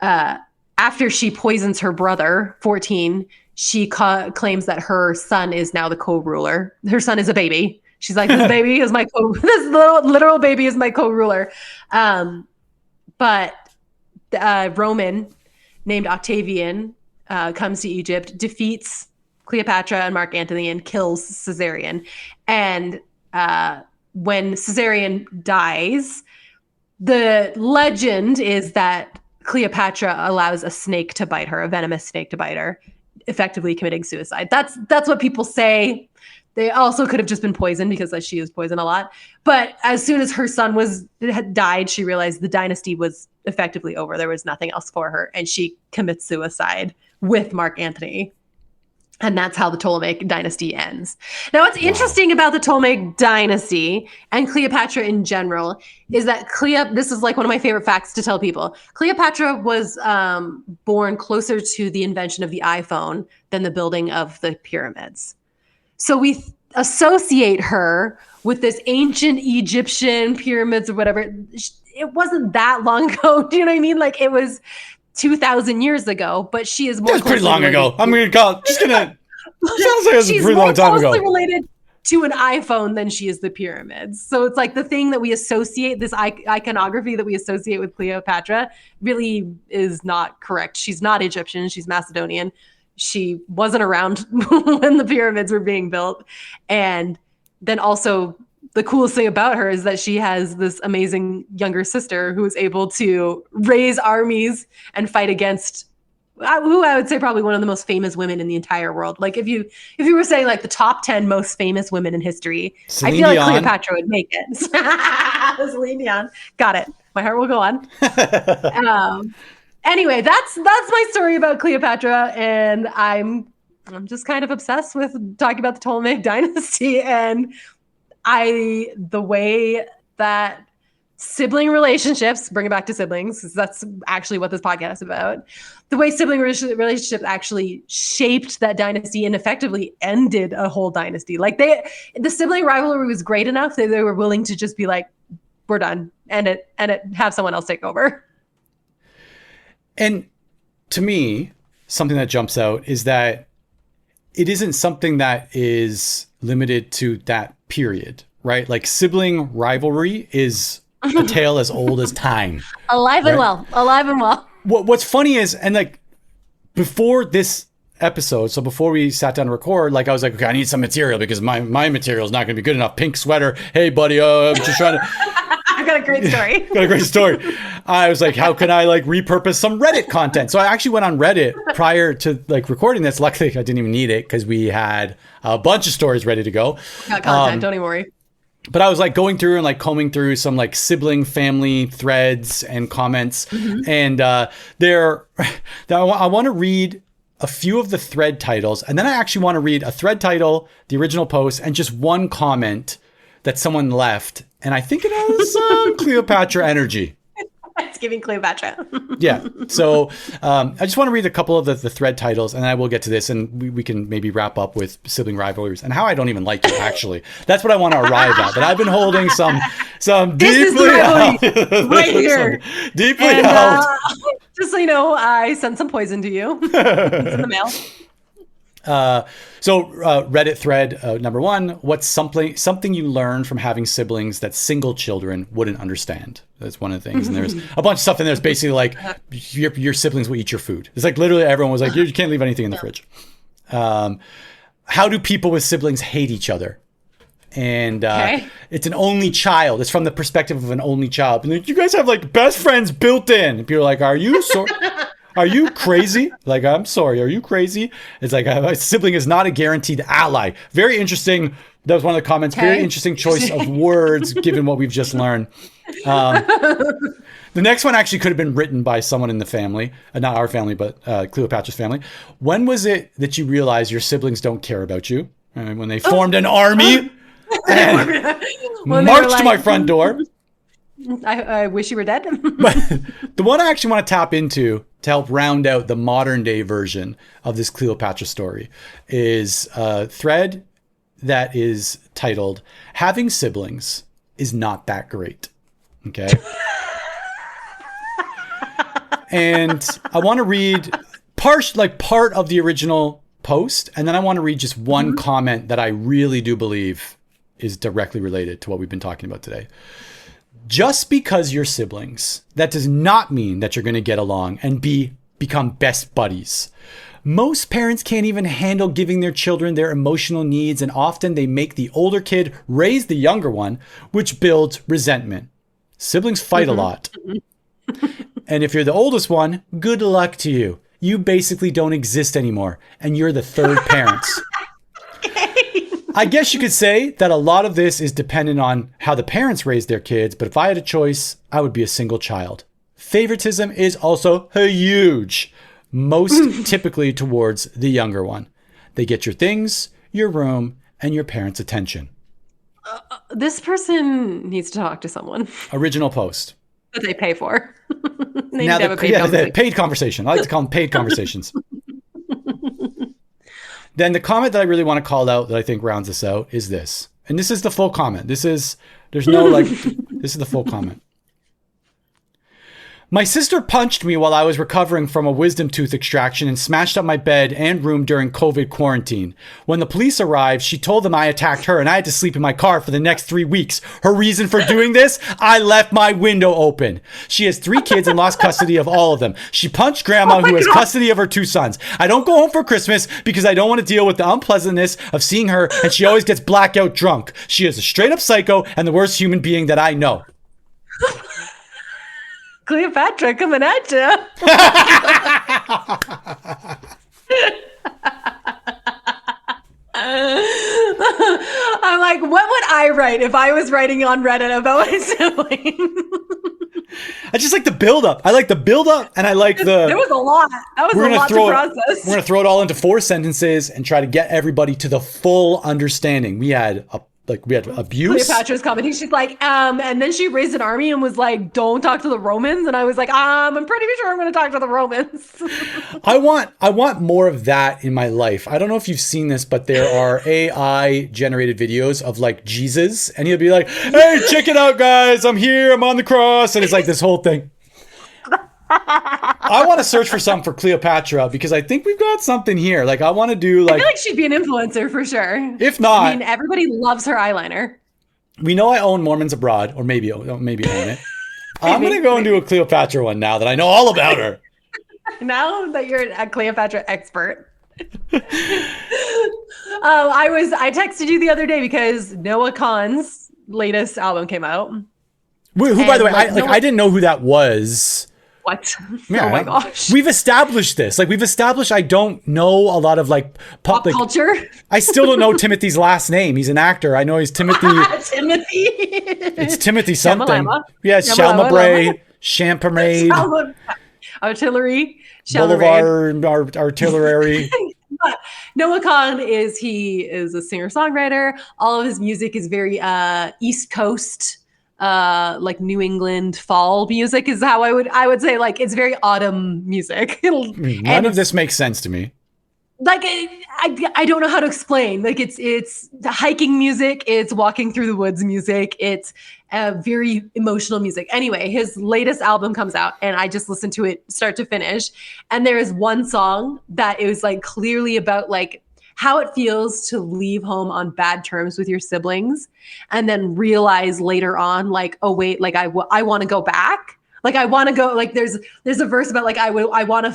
after she poisons her brother, 14, she claims that her son is now the co-ruler. Her son is a baby. She's like, this baby is this literal baby is my co-ruler. But Roman named Octavian comes to Egypt, defeats Cleopatra and Mark Antony, and kills Caesarion. And when Caesarion dies, the legend is that Cleopatra allows a snake to bite her, a venomous snake to bite her, effectively committing suicide. That's what people say. They also could have just been poisoned because she is poisoned a lot. But as soon as her son had died, she realized the dynasty was effectively over. There was nothing else for her, and she commits suicide with Mark Antony. And that's how the Ptolemaic dynasty ends. Now, what's interesting about the Ptolemaic dynasty and Cleopatra in general is that this is like one of my favorite facts to tell people. Cleopatra was born closer to the invention of the iPhone than the building of the pyramids. So we associate her with this ancient Egyptian pyramids or whatever. It wasn't that long ago. Do you know what I mean? Like it was 2,000 years ago, but she is more.
That's pretty long ago. I'm going to call. Just gonna. Sounds like it's a pretty long time ago. She's more closely related
to an iPhone than she is the pyramids. So it's like the thing that we associate, this iconography that we associate with Cleopatra, really is not correct. She's not Egyptian. She's Macedonian. She wasn't around when the pyramids were being built, and then also. The coolest thing about her is that she has this amazing younger sister who is able to raise armies and fight against who I would say probably one of the most famous women in the entire world. Like if you were saying like the top 10 most famous women in history, I feel like Cleopatra would make it. Celine Dion. Got it. My heart will go on. Anyway, that's my story about Cleopatra, and I'm just kind of obsessed with talking about the Ptolemaic dynasty and the way that sibling relationships, bring it back to siblings, because that's actually what this podcast is about. The way sibling relationships actually shaped that dynasty and effectively ended a whole dynasty. Like the sibling rivalry was great enough that they were willing to just be like, we're done, end it, have someone else take over.
And to me, something that jumps out is that it isn't something that is limited to that period, right? Like sibling rivalry is a tale as old as time.
Alive and well.
What's funny is, and like before this episode, so before we sat down to record, like I was like, okay, I need some material because my material is not going to be good enough. Pink sweater. Hey, buddy, I'm just trying to.
I've got a great story.
I was like, how can I like repurpose some Reddit content? So I actually went on Reddit prior to like recording this. Luckily, I didn't even need it because we had a bunch of stories ready to go.
Got content, don't even worry.
But I was like going through and like combing through some like sibling family threads and comments. Mm-hmm. And I want to read a few of the thread titles. And then I actually want to read a thread title, the original post, and just one comment that someone left, and I think it has Cleopatra energy.
It's giving Cleopatra.
Yeah. So I just want to read a couple of the thread titles, and then I will get to this, and we can maybe wrap up with sibling rivalries and how I don't even like you, actually. That's what I want to arrive at. But I've been holding some deeply held,
right here.
Deeply held.
Just so you know, I sent some poison to you. It's in the mail.
So Reddit thread number 1, what's something you learned from having siblings that single children wouldn't understand? That's one of the things. And there's a bunch of stuff in there that's basically like your siblings will eat your food. It's like literally everyone was like, you can't leave anything in the fridge. How do people with siblings hate each other? And it's an only child. It's from the perspective of an only child. And like, you guys have like best friends built in. And people are like, are you crazy? Like, I'm sorry. Are you crazy? It's like a sibling is not a guaranteed ally. Very interesting. That was one of the comments. Okay. Very interesting choice of words given what we've just learned. The next one actually could have been written by someone in the family, not our family, but Cleopatra's family. When was it that you realized your siblings don't care about you? When they formed an army and marched to my front door.
I wish you were dead.
But the one I actually want to tap into to help round out the modern day version of this Cleopatra story is a thread that is titled, Having Siblings is Not That Great. Okay. And I want to read part of the original post, and then I want to read just one comment that I really do believe is directly related to what we've been talking about today. Just because you're siblings, that does not mean that you're going to get along and become best buddies. Most parents can't even handle giving their children their emotional needs, and often they make the older kid raise the younger one, which builds resentment. Siblings fight a lot. And if you're the oldest one, good luck to you. You basically don't exist anymore, and you're the third parents. I guess you could say that a lot of this is dependent on how the parents raise their kids, but if I had a choice, I would be a single child. Favoritism is also huge, most typically towards the younger one. They get your things, your room, and your parents' attention.
This person needs to talk to someone.
Original post.
That they pay for. They
now,
need to have a paid conversation.
The paid conversation. I like to call them paid conversations. Then the comment that I really want to call out that I think rounds this out is this. And this is the full comment. This is the full comment. My sister punched me while I was recovering from a wisdom tooth extraction and smashed up my bed and room during COVID quarantine. When the police arrived, she told them I attacked her and I had to sleep in my car for the next 3 weeks. Her reason for doing this? I left my window open. She has 3 kids and lost custody of all of them. She punched grandma who has custody of her 2 sons. I don't go home for Christmas because I don't want to deal with the unpleasantness of seeing her, and she always gets blackout drunk. She is a straight up psycho and the worst human being that I know.
Cleopatra coming at you. I'm like, what would I write if I was writing on Reddit about my sibling?
I just like the build-up. I like the build-up, and I like the...
There was a lot. That was a lot to process.
We're going to throw it all into 4 sentences and try to get everybody to the full understanding. We had abuse.
Cleopatra's commenting. She's like, and then she raised an army and was like, don't talk to the Romans. And I was like, I'm pretty sure I'm going to talk to the Romans.
I want more of that in my life. I don't know if you've seen this, but there are AI generated videos of like Jesus, and he'll be like, hey, check it out, guys. I'm here. I'm on the cross. And it's like this whole thing. I want to search for something for Cleopatra because I think we've got something here. Like I want to do like... I
feel like she'd be an influencer for sure.
If not...
I mean, everybody loves her eyeliner.
We know I own Mormons Abroad, or maybe own it. I'm going to go and do a Cleopatra one now that I know all about her.
Now that you're a Cleopatra expert. I texted you the other day because Noah Kahan's latest album came out.
Who, by the way, I didn't know who that was.
What?
Yeah,
oh my gosh.
We've established this. Like we've established I don't know a lot of like
pop culture.
I still don't know Timothy's last name. He's an actor. I know he's Timothy.
Timothy.
It's Timothy something.
Shamalama.
Yeah, Shalmabray, Champermaid.
Artillery.
Boulevard, Artillery.
But Noah Kahan he is a singer-songwriter. All of his music is very East Coast, like New England fall music is how I would say, like, it's very autumn music.
None of this makes sense to me.
Like, I don't know how to explain. Like, it's the hiking music, it's walking through the woods music, it's very emotional music. Anyway, his latest album comes out, and I just listened to it start to finish. And there is one song that is like clearly about like how it feels to leave home on bad terms with your siblings, and then realize later on, like, oh wait, like I want to go back. Like, I want to go, like, there's a verse about, like, I want to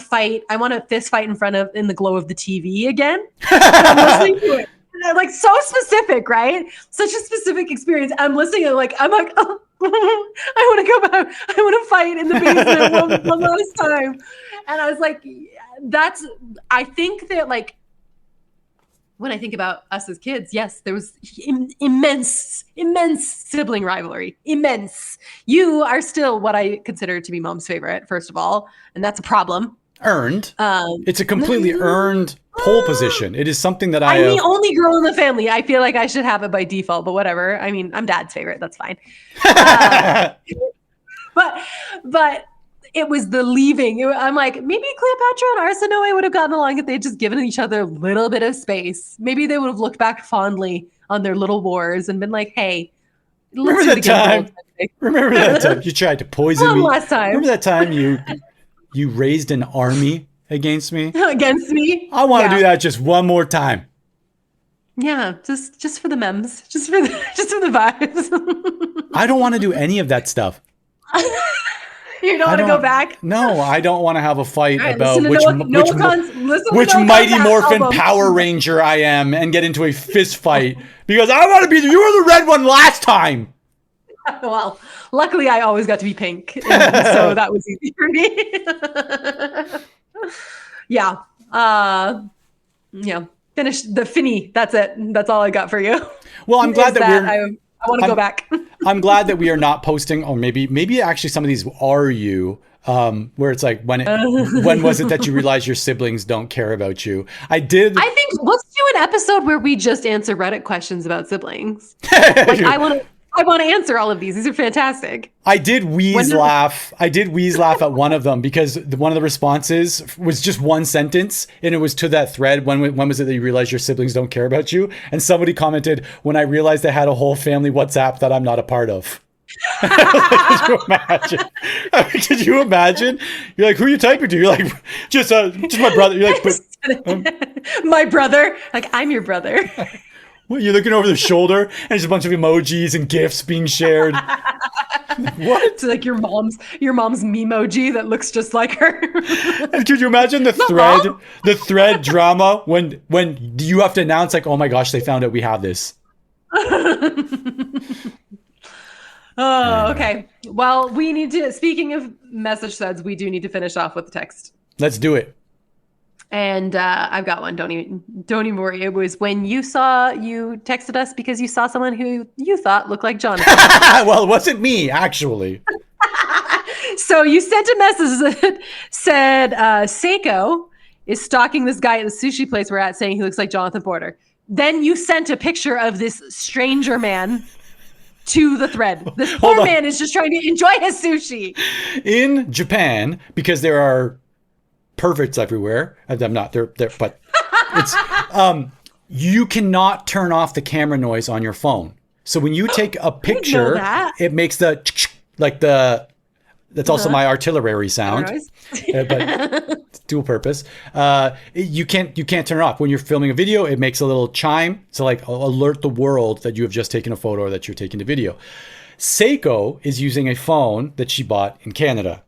fist fight in the glow of the TV again. And I'm listening to it. And like, so specific, right? Such a specific experience. I'm listening and I'm like, oh, I want to go back. I want to fight in the basement one last time. And I was like, I think that, like, when I think about us as kids, yes, there was immense sibling rivalry. Immense. You are still what I consider to be Mom's favorite, first of all, and that's a problem.
Earned. It's a completely earned pole position. It is something that I'm
the only girl in the family. I feel like I should have it by default, but whatever. I mean, I'm Dad's favorite. That's fine. But it was the leaving. I'm like, maybe Cleopatra and Arsinoe would have gotten along if they'd just given each other a little bit of space. Maybe they would have looked back fondly on their little wars and been like, hey,
remember that time? Remember that time you tried to poison me?
Last time.
Remember that time you raised an army against me?
Against me?
I want to do that just one more time.
Yeah, just for the memes. Just for the vibes.
I don't want to do any of that stuff.
You don't want to go back?
No, I don't want to have a fight about which
Mighty
Morphin Power Ranger I am and get into a fist fight because I want to be you were the red one last time.
Well, luckily I always got to be pink, so that was easy for me. Yeah. Finish the finny. That's it. That's all I got for you.
Well, I'm glad that
I want to go back.
I'm glad that we are not posting, or maybe actually some of these are you, where it's like, when was it that you realized your siblings don't care about you? I think
let's do an episode where we just answer Reddit questions about siblings. Like, I want to answer all of these. These are fantastic.
I did wheeze laugh at one of them because one of the responses was just one sentence, and it was to that thread. When was it that you realized your siblings don't care about you? And somebody commented, when I realized I had a whole family WhatsApp that I'm not a part of. Could you imagine? Could you imagine? You're like, who are you typing to? You're like, just my brother. You're like,
my brother. Like, I'm your brother.
Well, you're looking over the shoulder and there's a bunch of emojis and GIFs being shared. What?
It's like your mom's memoji that looks just like her.
Could you imagine the thread drama when you have to announce, like, oh my gosh, they found out we have this.
Oh, okay. Well, we need to, speaking of message threads, we do need to finish off with the text.
Let's do it.
And I've got one. Don't even worry. It was when you texted us because you saw someone who you thought looked like Jonathan.
Well, it wasn't me, actually.
So you sent a message that said, Seiko is stalking this guy at the sushi place we're at, saying he looks like Jonathan Porter. Then you sent a picture of this stranger man to the thread. This poor man is just trying to enjoy his sushi. In
Japan, because there are perverts everywhere. I'm not there, but it's you cannot turn off the camera noise on your phone. So when you take a picture, it makes that's also my artillery sound, but it's dual purpose. You can't turn it off when you're filming a video. It makes a little chime to like alert the world that you have just taken a photo or that you're taking a video. Seiko is using a phone that she bought in Canada.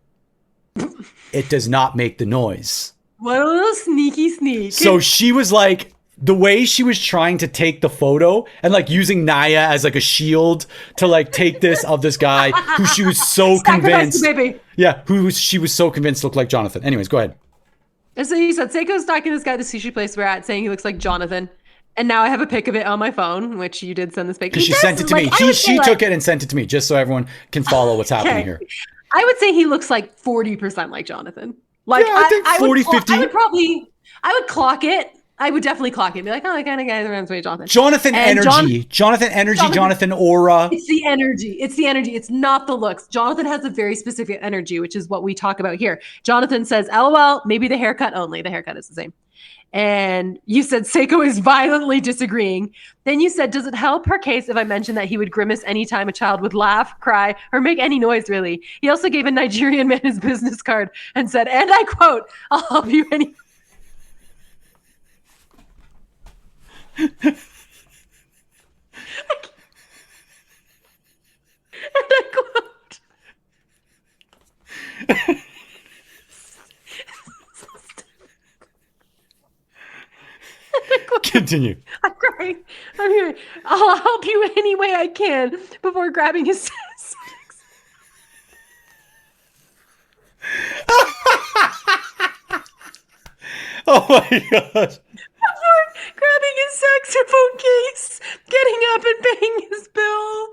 It does not make the noise.
What a little sneaky sneak.
So she was like, the way she was trying to take the photo and like using Naya as like a shield to like take this of this guy who she was so convinced.
Baby.
Yeah, she was so convinced looked like Jonathan. Anyways, go ahead.
So you said Seiko's stalking this guy at the sushi place we're at, saying he looks like Jonathan. And now I have a pic of it on my phone, which you did send this pic.
Because she sent it to me. She took it and sent it to me just so everyone can follow what's happening here.
I would say he looks like 40% like Jonathan. Like,
yeah, I think 40, 50.
I would clock it. I would definitely clock it and be like, oh, that kind of guy reminds me of Jonathan.
Jonathan energy. Jonathan aura.
It's the energy. It's the energy. It's not the looks. Jonathan has a very specific energy, which is what we talk about here. Jonathan says, LOL, maybe the haircut only. The haircut is the same. And you said Seiko is violently disagreeing. Then you said, does it help her case if I mentioned that he would grimace anytime a child would laugh, cry, or make any noise, really? He also gave a Nigerian man his business card and said, and I quote, I'll help you any. And I quote.
Continue.
I'm crying. I'm here. I'll help you any way I can before grabbing his sex.
Oh my gosh.
Before grabbing his saxophone case, getting up and paying his bill.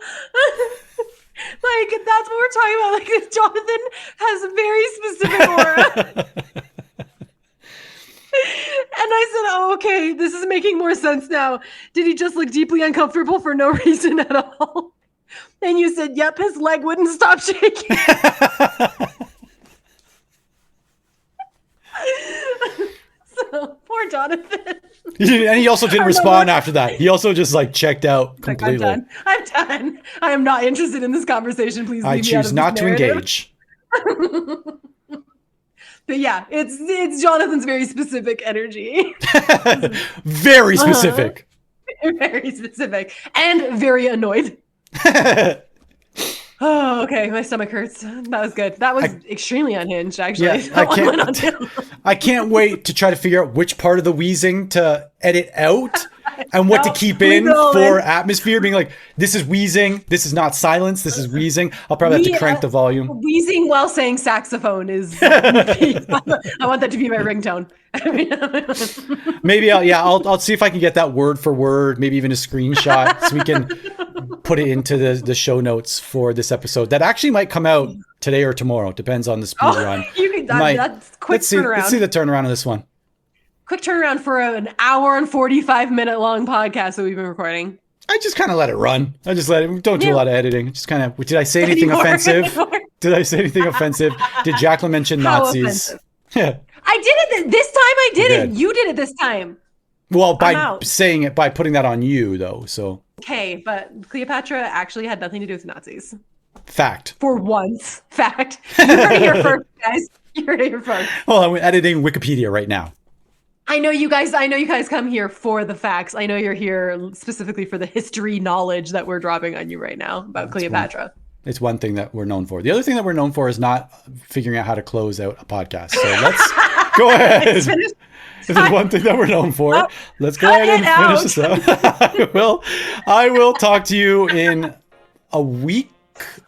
Like, that's what we're talking about. Like, Jonathan has a very specific aura. And I said, oh, okay, this is making more sense now. Did he just look deeply uncomfortable for no reason at all? And you said, yep, his leg wouldn't stop shaking. So, poor Jonathan.
And he also didn't respond after that. He also just like checked out completely.
I'm done. I am not interested in this conversation. Please leave
I
me out
choose
of
not
this
to
narrative.
engage.
But yeah, it's Jonathan's very specific energy.
Very specific.
Very specific. And very annoyed. Oh, okay. My stomach hurts. That was good. That was extremely unhinged, actually.
Yeah, I can't wait to try to figure out which part of the wheezing to edit out and what to keep in for atmosphere. Being like, this is wheezing. This is not silence. This is wheezing. I'll probably have to crank the volume.
Wheezing while saying saxophone is... I want that to be my ringtone.
Maybe I'll see if I can get that word for word, maybe even a screenshot so we can put it into the show notes for this episode. That actually might come out today or tomorrow. Depends on the speed run.
That's quick turnaround.
Let's see the turnaround of this one.
Quick turnaround for an hour and 45-minute long podcast that we've been recording.
I just kind of let it run. I just let it. Don't do a lot of editing. Just kind of. Did I say anything offensive? Did I say anything offensive? Did Jacqueline mention Nazis? Yeah.
I did it this time. I didn't. You did it this time.
Well, by saying it, by putting that on you, though. So.
Okay, but Cleopatra actually had nothing to do with Nazis.
Fact.
For once. Fact. You heard it here first, guys. You heard it here first.
Well, I'm editing Wikipedia right now.
I know you guys come here for the facts. I know you're here specifically for the history knowledge that we're dropping on you right now about Cleopatra.
It's one thing that we're known for. The other thing that we're known for is not figuring out how to close out a podcast. So let's go ahead. If there's one thing that we're known for, let's go ahead and finish this up. I will talk to you in a week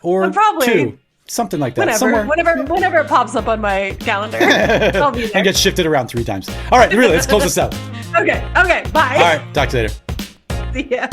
or two. Something like that.
Whenever it pops up on my calendar, I'll be there.
And gets shifted around 3 times. All right, really, let's close this out.
Okay, bye.
All right, talk to you later.
See ya.